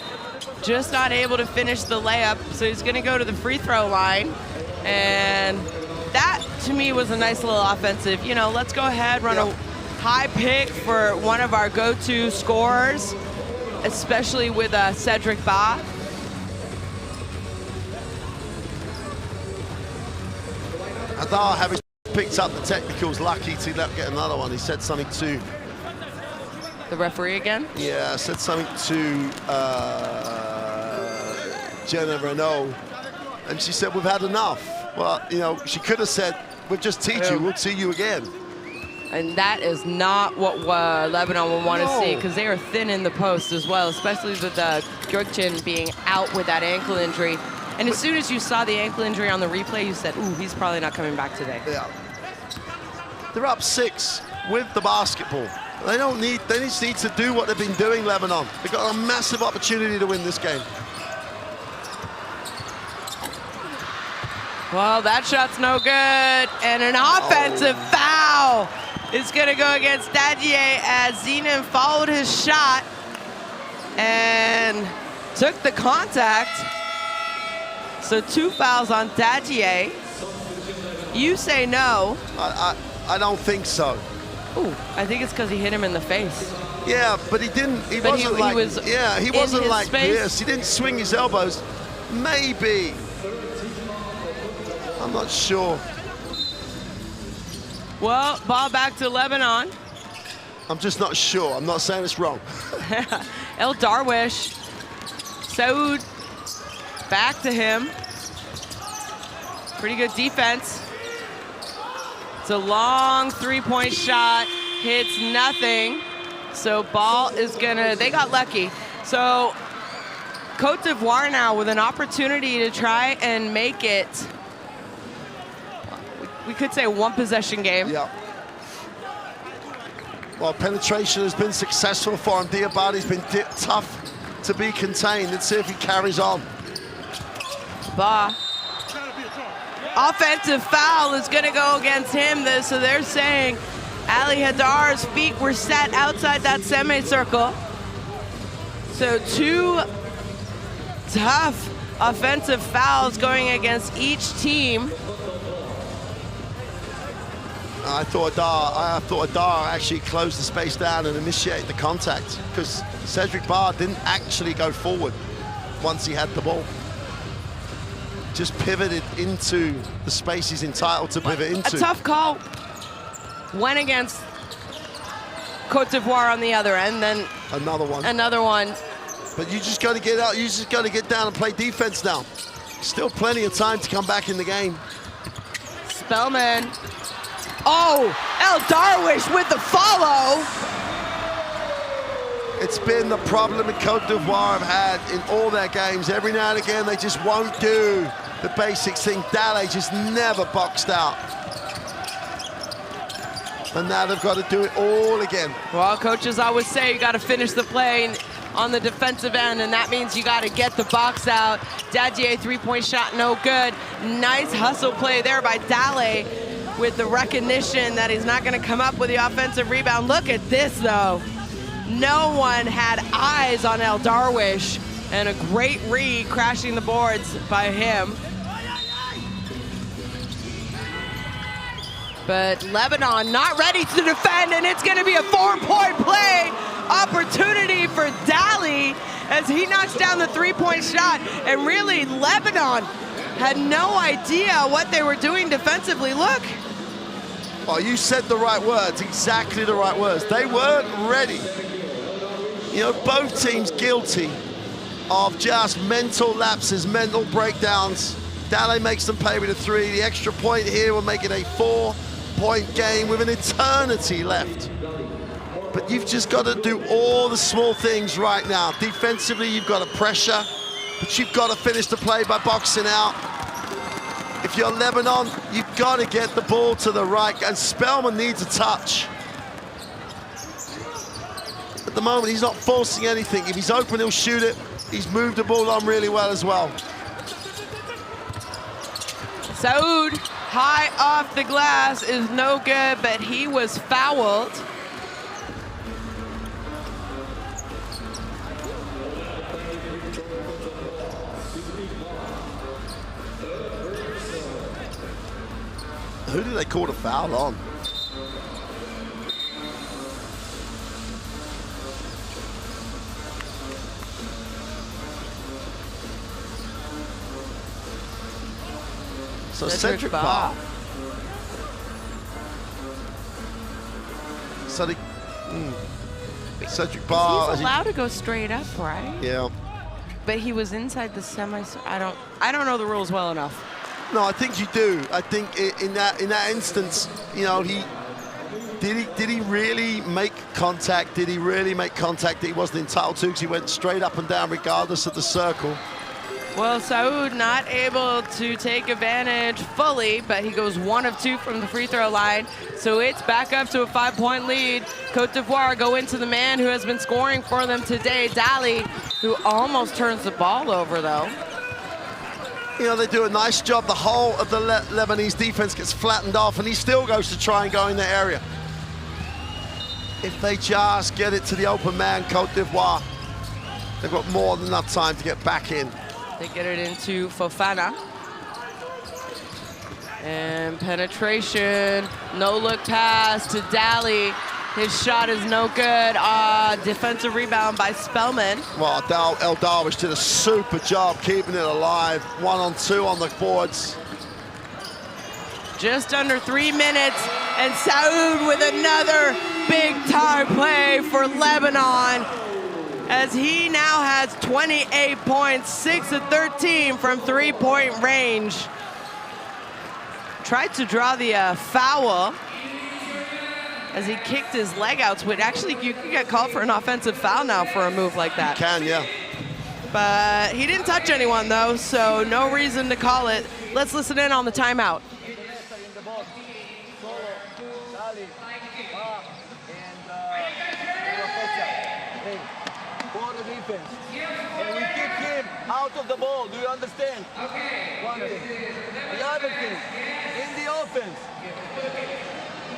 just not able to finish the layup, so he's going to go to the free throw line. And that, to me, was a nice little offensive. You know, let's go ahead, run a high pick for one of our go-to scorers, especially with Cedric Ba. Adar, having picked up the technicals, lucky to get another one. He said something to... The referee again? Yeah, said something to Jenna Renault, and she said, we've had enough. Well, you know, she could have said, we'll just teach you, we'll see you again. And that is not what Lebanon will want to see, because they are thin in the post as well, especially with Gökçen being out with that ankle injury. And as soon as you saw the ankle injury on the replay, you said, ooh, he's probably not coming back today. Yeah. They're up 6 with the basketball. They just need to do what they've been doing, Lebanon. They've got a massive opportunity to win this game. Well, that shot's no good. And an offensive foul is going to go against Dadier, as Zenon followed his shot and took the contact. So 2 fouls on Dadier. You say no. I don't think so. Ooh, I think it's because he hit him in the face. Yeah, but he didn't. He wasn't like this. He didn't swing his elbows. Maybe. I'm not sure. Well, ball back to Lebanon. I'm just not sure. I'm not saying it's wrong. El Darwish. Saud back to him. Pretty good defense. It's a long 3-point shot, hits nothing. So ball is gonna, they got lucky. So Cote d'Ivoire now with an opportunity to try and make it, we could say, a 1-possession game. Yeah. Well, penetration has been successful for him. Diabate's been tough to be contained. Let's see if he carries on. Ba. Offensive foul is going to go against him. So they're saying Ali Hadar's feet were set outside that semicircle. So 2 tough offensive fouls going against each team. I thought Adar actually closed the space down and initiated the contact, because Cedric Ba didn't actually go forward once he had the ball. Just pivoted into the space he's entitled to pivot into. A tough call went against Cote d'Ivoire on the other end, then another one. But you just got to get out. You just got to get down and play defense now. Still plenty of time to come back in the game. Spellman. Oh, El Darwish with the follow. It's been the problem that Cote d'Ivoire have had in all their games. Every now and again, they just won't do the basics thing. Dale just never boxed out. And now they've got to do it all again. Well, coaches always say you got to finish the play on the defensive end, and that means you got to get the box out. Dadier 3-point shot, no good. Nice hustle play there by Dale with the recognition that he's not going to come up with the offensive rebound. Look at this, though. No one had eyes on El Darwish, and a great read crashing the boards by him. But Lebanon not ready to defend, and it's going to be a 4-point play opportunity for Daly as he knocks down the 3-point shot. And really, Lebanon had no idea what they were doing defensively. Look. Well, you said the right words, exactly the right words. They weren't ready. You know, both teams guilty of just mental lapses, mental breakdowns. Daly makes them pay with a 3. The extra point here will make it a 4-point game with an eternity left. But you've just got to do all the small things right now. Defensively, you've got to pressure, but you've got to finish the play by boxing out. If you're Lebanon, you've got to get the ball to the right, and Spellman needs a touch. At the moment, he's not forcing anything. If he's open, he'll shoot it. He's moved the ball on really well as well. Saud, high off the glass, is no good, but he was fouled. Who did they call the foul on? So Cedric Barr. So the Cedric Barr. He's allowed to go straight up, right? Yeah. But he was inside the semi. I don't know the rules well enough. No, I think you do. I think in that instance, you know, did he really make contact? Did he really make contact that he wasn't entitled to? Because he went straight up and down regardless of the circle. Well, Saud not able to take advantage fully, but he goes 1 of 2 from the free throw line. So it's back up to a 5-point lead. Cote d'Ivoire go into the man who has been scoring for them today, Daly, who almost turns the ball over though. You know, they do a nice job. The whole of the Lebanese defense gets flattened off, and he still goes to try and go in the area. If they just get it to the open man, Cote d'Ivoire, they've got more than enough time to get back in. They get it into Fofana. And penetration, no look pass to Daly. His shot is no good. Defensive rebound by Spellman. Well, El Darwish did a super job keeping it alive. 1-on-2 on the boards. Just under 3 minutes, and Saud with another big-time play for Lebanon, as he now has 28 points, 6 of 13 from 3-point range. Tried to draw the foul as he kicked his leg out. But actually, you can get called for an offensive foul now for a move like that. You can, yeah. But he didn't touch anyone, though, so no reason to call it. Let's listen in on the timeout. And we kick him out of the ball. Do you understand? Okay. One thing. The other thing, in the offense,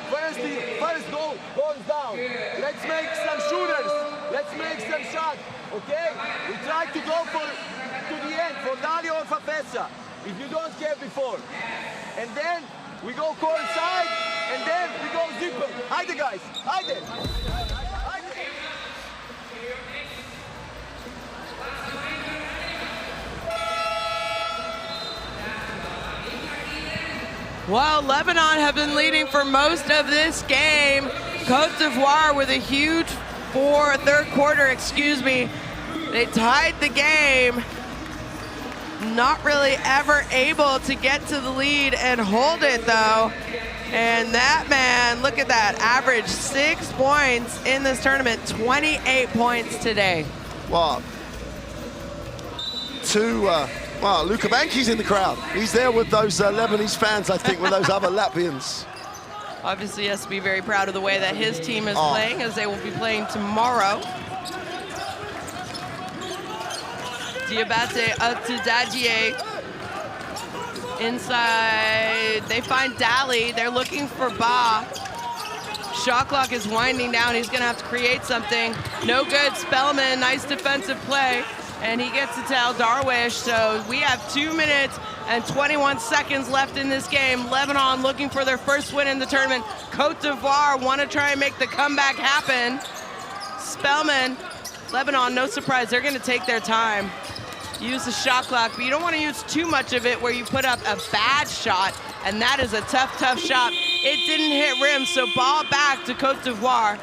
first go, goes down. Let's make some shooters. Let's make some shots. Okay? We try to go to the end for Daly or Fafessa, if you don't care before. And then we go coincide, and then we go zipper. Hide the guys. Hide them. Well, Lebanon have been leading for most of this game. Cote d'Ivoire with a huge third quarter, They tied the game. Not really ever able to get to the lead and hold it though. And that man, look at that, averaged 6 points in this tournament, 28 points today. Wow. Well, Luka Banki's in the crowd. He's there with those Lebanese fans, I think, with those other Latvians. Obviously, he has to be very proud of the way that his team is playing, as they will be playing tomorrow. Diabate up to Dadjier. Inside, they find Daly. They're looking for Ba. Shot clock is winding down. He's going to have to create something. No good. Spellman, nice defensive play. and he gets it to El Darwish. So we have 2 minutes and 21 seconds left in this game. Lebanon looking for their first win in the tournament. Cote d'Ivoire want to try and make the comeback happen. Spellman, Lebanon, no surprise, they're gonna take their time. Use the shot clock, but you don't want to use too much of it where you put up a bad shot, and that is a tough, tough shot. It didn't hit rim, so ball back to Cote d'Ivoire.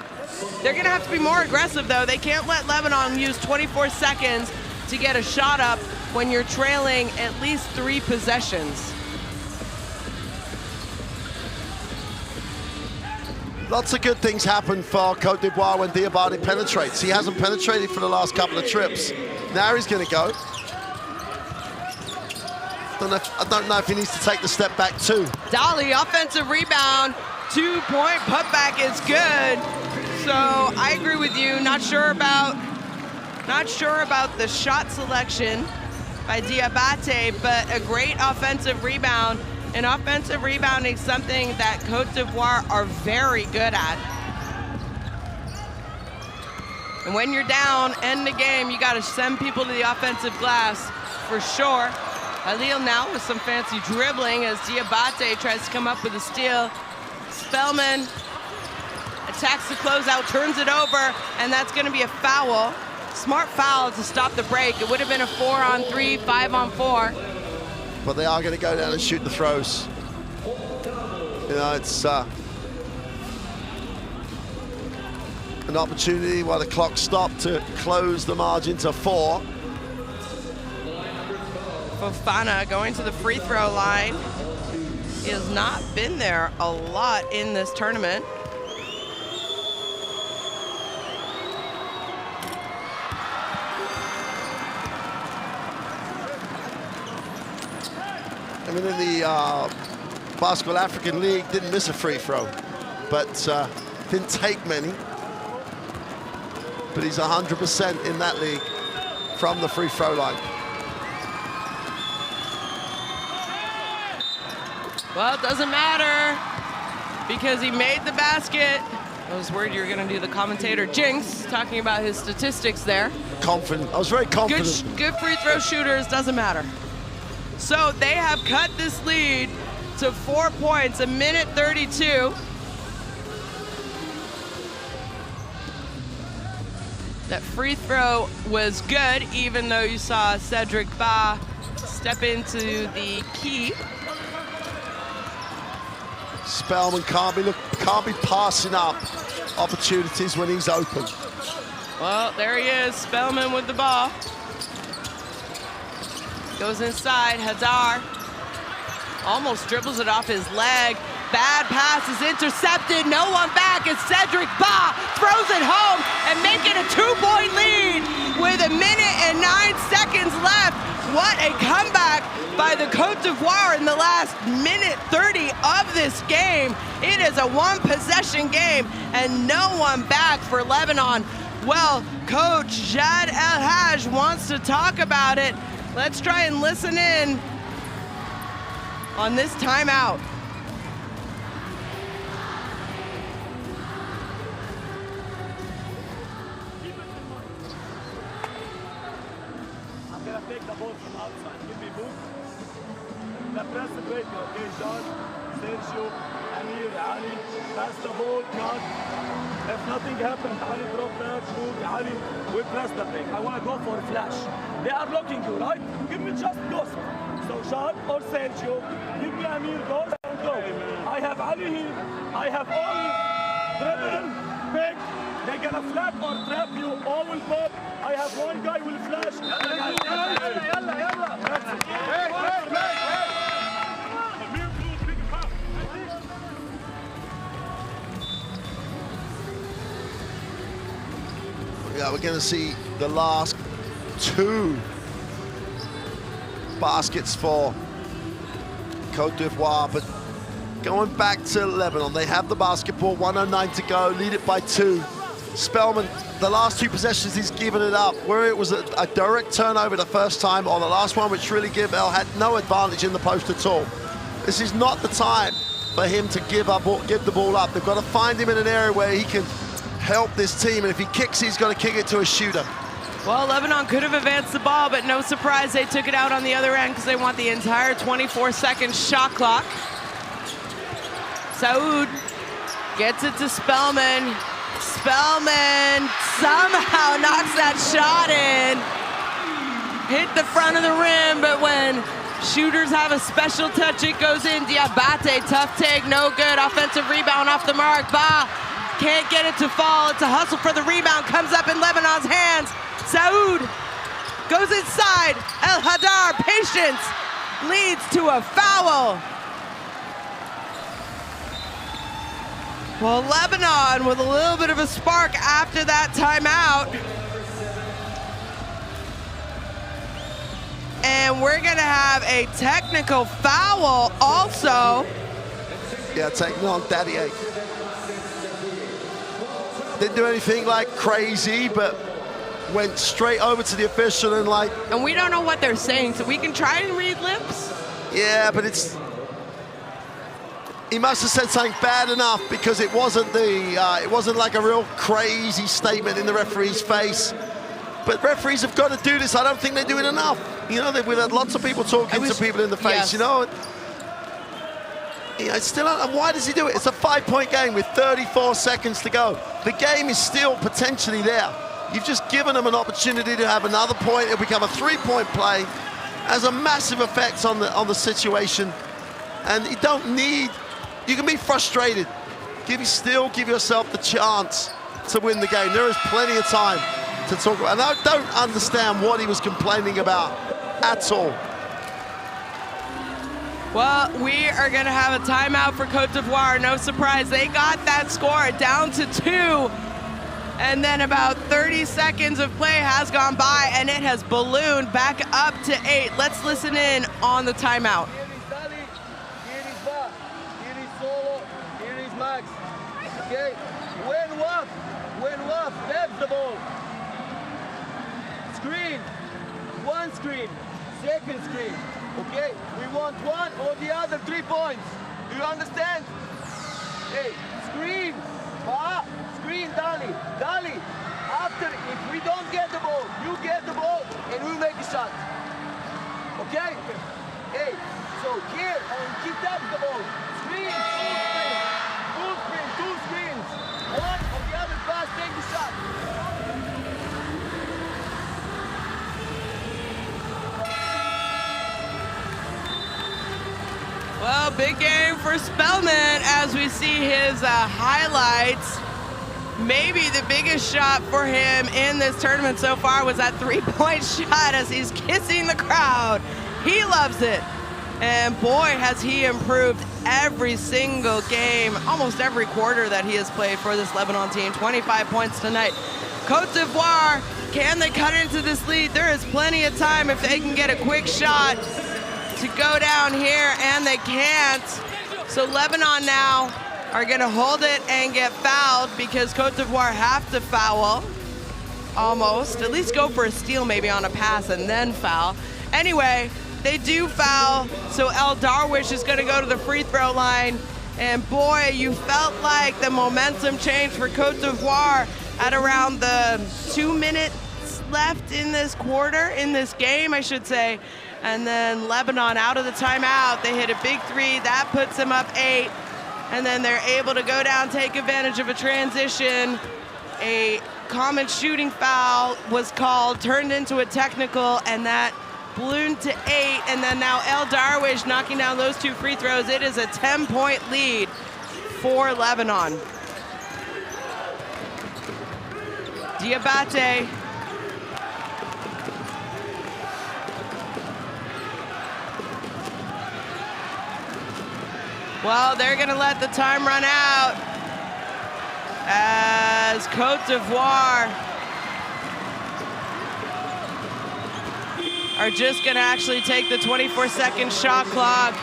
They're gonna have to be more aggressive though. They can't let Lebanon use 24 seconds to get a shot up when you're trailing at least 3 possessions. Lots of good things happen for Cote d'Ivoire when Diabate penetrates. He hasn't penetrated for the last couple of trips. Now he's gonna go. I don't know if he needs to take the step back too. Dolly, offensive rebound, 2-point putback is good. So I agree with you. Not sure about the shot selection by Diabate, but a great offensive rebound. And offensive rebounding is something that Cote d'Ivoire are very good at. And when you're down, end the game, you got to send people to the offensive glass for sure. Halil now with some fancy dribbling as Diabate tries to come up with a steal. Spellman attacks the closeout, turns it over, and that's going to be a foul. Smart foul to stop the break. It would have been a 4-on-3, 5-on-4. But they are going to go down and shoot the throws. You know, it's an opportunity while the clock stopped to close the margin to 4. Fofana going to the free throw line. He has not been there a lot in this tournament. I mean, in the Basketball African League, didn't miss a free throw, but didn't take many. But he's 100% in that league from the free throw line. Well, it doesn't matter because he made the basket. I was worried you were going to do the commentator jinx, talking about his statistics there. Confident. I was very confident. Good free throw shooters, doesn't matter. So they have cut this lead to 4 points, 1:32. That free throw was good, even though you saw Cedric Ba step into the key. Spellman can't be passing up opportunities when he's open. Well, there he is, Spellman with the ball. Goes inside, Hadar almost dribbles it off his leg. Bad pass is intercepted, no one back, and Cedric Ba throws it home and make it a 2-point lead with 1:09 left. What a comeback by the Cote d'Ivoire in the last 1:30 of this game. It is a 1-possession game and no one back for Lebanon. Well, Coach Jad El Haj wants to talk about it. Let's try and listen in on this timeout. I'm gonna take the ball from outside. Give me book. The press breaker, okay, John, Sergio, Amir, Ali, pass the ball, cut. If nothing happens, Ali drop back, move, Ali, we press the break. I wanna go for a flash. They are blocking you, right? Give me just ghost. So John or Sergio, give me Amir, go and go. I have Ali here. I have all dribble, pick. They're gonna flat or trap you, all will pop. I have one guy will flash. Yeah, we're going to see the last 2 baskets for Cote d'Ivoire, but going back to Lebanon, they have the basketball, 1:09 to go, lead it by 2. Spellman, the last 2 possessions, he's given it up, where it was a direct turnover the first time, or the last one, which really had no advantage in the post at all. This is not the time for him to give the ball up. They've got to find him in an area where he can help this team, and if he kicks, he's got to kick it to a shooter. Well, Lebanon could have advanced the ball, but no surprise, they took it out on the other end because they want the entire 24-second shot clock. Saud gets it to Spellman. Spellman somehow knocks that shot in. Hit the front of the rim, but when shooters have a special touch, it goes in. Diabate, tough take, no good. Offensive rebound off the mark. Ba can't get it to fall. It's a hustle for the rebound. Comes up in Lebanon's hands. Saud goes inside. El Hadar, patience, leads to a foul. Well, Lebanon with a little bit of a spark after that timeout. And we're gonna have a technical foul also. Yeah, taking on Daddy A. Didn't do anything like crazy, but went straight over to the official and like. And we don't know what they're saying, so we can try and read lips. Yeah, but it's. He must have said something bad enough because it wasn't it wasn't like a real crazy statement in the referee's face. But referees have got to do this. I don't think they do it enough. You know, we've had lots of people talking to people in the face, yes. you know. It's still, and why does he do it? It's a 5-point game with 34 seconds to go. The game is still potentially there. You've just given them an opportunity to have another point. It'll become a 3-point play. Has a massive effect on the situation. And you don't need, you can be frustrated. Still give yourself the chance to win the game. There is plenty of time to talk about. And I don't understand what he was complaining about at all. Well, we are gonna have a timeout for Cote d'Ivoire. No surprise, they got that score down to 2. And then about 30 seconds of play has gone by and it has ballooned back up to 8. Let's listen in on the timeout. Here is Dali, here is Ba, here is Solo, here is Max. Okay, when what, grabs the ball. Screen, one screen, second screen. Okay, we want one or the other 3 points. Do you understand? Hey, screen, Ba, screen, Dali. After, if we don't get the ball, you get the ball and we'll make a shot. Okay? Hey, so here, and keep up the ball. Screen, full screen, 2 screens. One or the other pass, take the shot. Well, big game for Spellman as we see his highlights. Maybe the biggest shot for him in this tournament so far was that 3-point shot as he's kissing the crowd. He loves it. And boy, has he improved every single game, almost every quarter that he has played for this Lebanon team. 25 points tonight. Cote d'Ivoire, can they cut into this lead? There is plenty of time if they can get a quick shot to go down here, and they can't. So Lebanon now are gonna hold it and get fouled because Cote d'Ivoire have to foul, almost. At least go for a steal maybe on a pass and then foul. Anyway, they do foul, so El Darwish is gonna go to the free throw line. And boy, you felt like the momentum changed for Cote d'Ivoire at around the 2 minutes left in this quarter, in this game, I should say. And then Lebanon out of the timeout, they hit a big 3, that puts them up 8. And then they're able to go down, take advantage of a transition. A common shooting foul was called, turned into a technical, and that ballooned to 8. And then now El Darwish knocking down those 2 free throws. It is a 10-point lead for Lebanon. Diabate. Well, they're gonna let the time run out as Cote d'Ivoire are just gonna actually take the 24-second shot clock.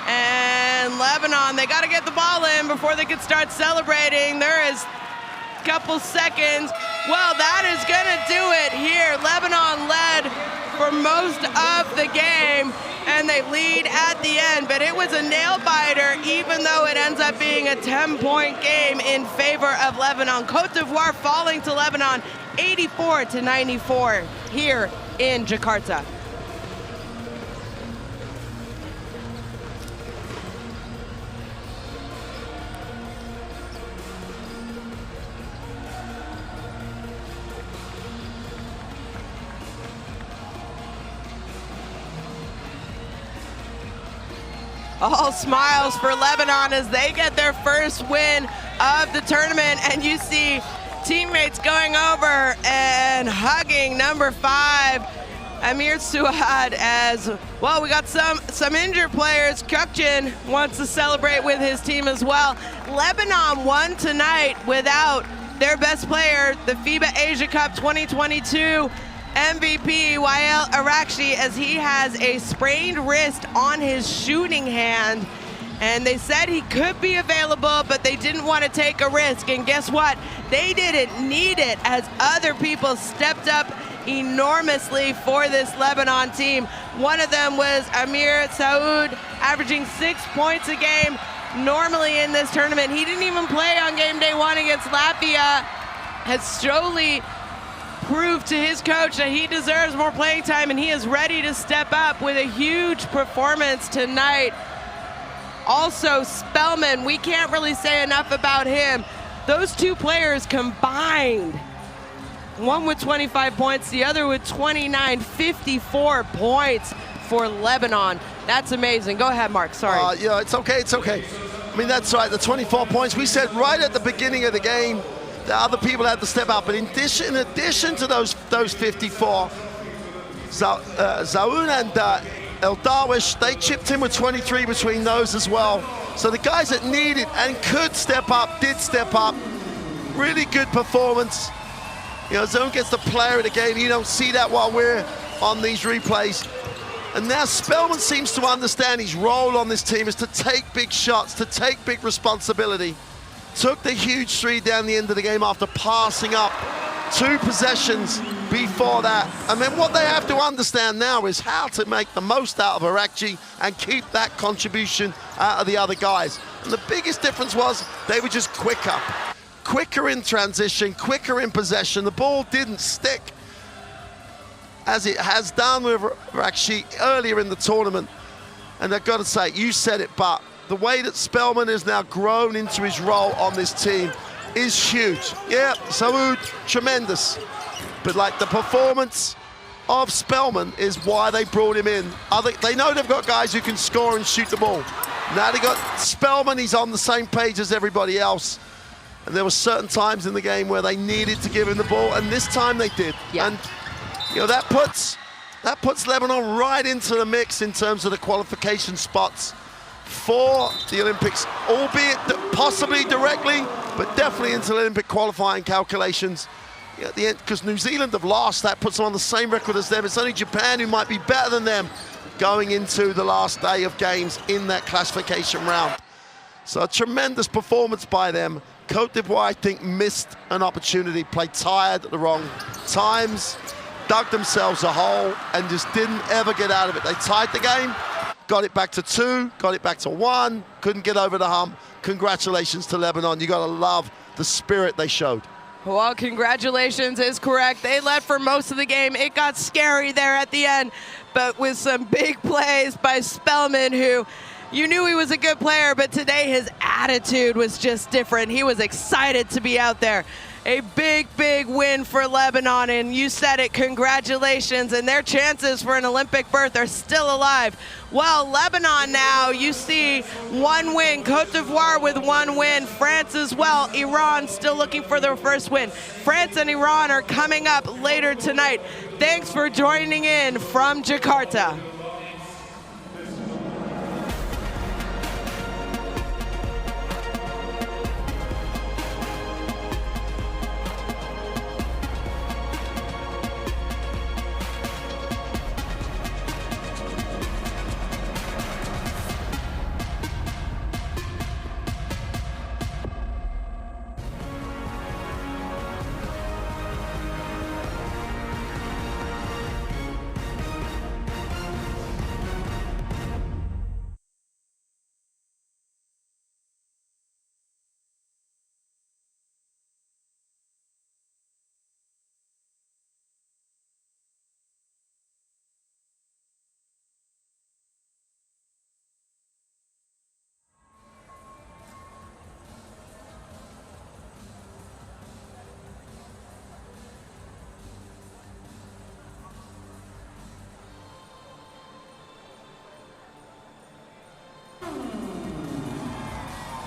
And Lebanon, they gotta get the ball in before they can start celebrating. There is a couple seconds. Well, that is gonna do it here. Lebanon led for most of the game. and they lead at the end, but it was a nail-biter, even though it ends up being a 10-point game in favor of Lebanon. Cote d'Ivoire falling to Lebanon 84-94 here in Jakarta. All smiles for Lebanon as they get their first win of the tournament, and you see teammates going over and hugging number 5, Amir Suad, as well. We got some injured players. Kökçen wants to celebrate with his team as well. Lebanon won tonight without their best player, the FIBA Asia Cup 2022 MVP Wael Arakshi, as he has a sprained wrist on his shooting hand, and they said he could be available, but they didn't want to take a risk. And guess what? They didn't need it, as other people stepped up enormously for this Lebanon team. One of them was Amir Saoud, averaging 6 points a game. Normally in this tournament, he didn't even play on game day 1 against Latvia. Has slowly proved to his coach that he deserves more playing time, and he is ready to step up with a huge performance tonight. Also, Spellman, we can't really say enough about him. Those two players combined, one with 25 points, the other with 29, 54 points for Lebanon. That's amazing. Go ahead, Mark, sorry. Yeah, it's okay, it's okay. I mean, that's right, the 24 points. We said right at the beginning of the game that other people had to step up, but in addition to those 54, Zaoun and El Darwish, they chipped in with 23 between those as well. So the guys that needed and could step up, did step up. Really good performance. You know, Zaoun gets the player of the game. You don't see that while we're on these replays. And now Spellman seems to understand his role on this team is to take big shots, to take big responsibility. Took the huge three down the end of the game after passing up 2 possessions before that. And then what they have to understand now is how to make the most out of Arakci and keep that contribution out of the other guys. And the biggest difference was they were just quicker in transition, quicker in possession. The ball didn't stick as it has done with Arakci earlier in the tournament. And I've got to say, you said it, but the way that Spellman has now grown into his role on this team is huge. Yeah, Saoud, tremendous. But like the performance of Spellman is why they brought him in. They know they've got guys who can score and shoot the ball. Now they got Spellman, he's on the same page as everybody else. And there were certain times in the game where they needed to give him the ball, and this time they did. Yeah. And you know, that puts Lebanon right into the mix in terms of the qualification spots for the Olympics, albeit possibly directly, but definitely into the Olympic qualifying calculations. At the end, because New Zealand have lost, that puts them on the same record as them. It's only Japan who might be better than them going into the last day of games in that classification round. So a tremendous performance by them. Cote d'Ivoire, I think, missed an opportunity, played tired at the wrong times, dug themselves a hole, and just didn't ever get out of it. They tied the game, got it back to 2, got it back to 1, couldn't get over the hump. Congratulations to Lebanon. You gotta love the spirit they showed. Well, congratulations is correct. They led for most of the game. It got scary there at the end, but with some big plays by Spellman, who you knew he was a good player, but today his attitude was just different. He was excited to be out there. A big, big win for Lebanon, and you said it, congratulations, and their chances for an Olympic berth are still alive. Well, Lebanon now, you see 1 win, Cote d'Ivoire with 1 win, France as well, Iran still looking for their first win. France and Iran are coming up later tonight. Thanks for joining in from Jakarta.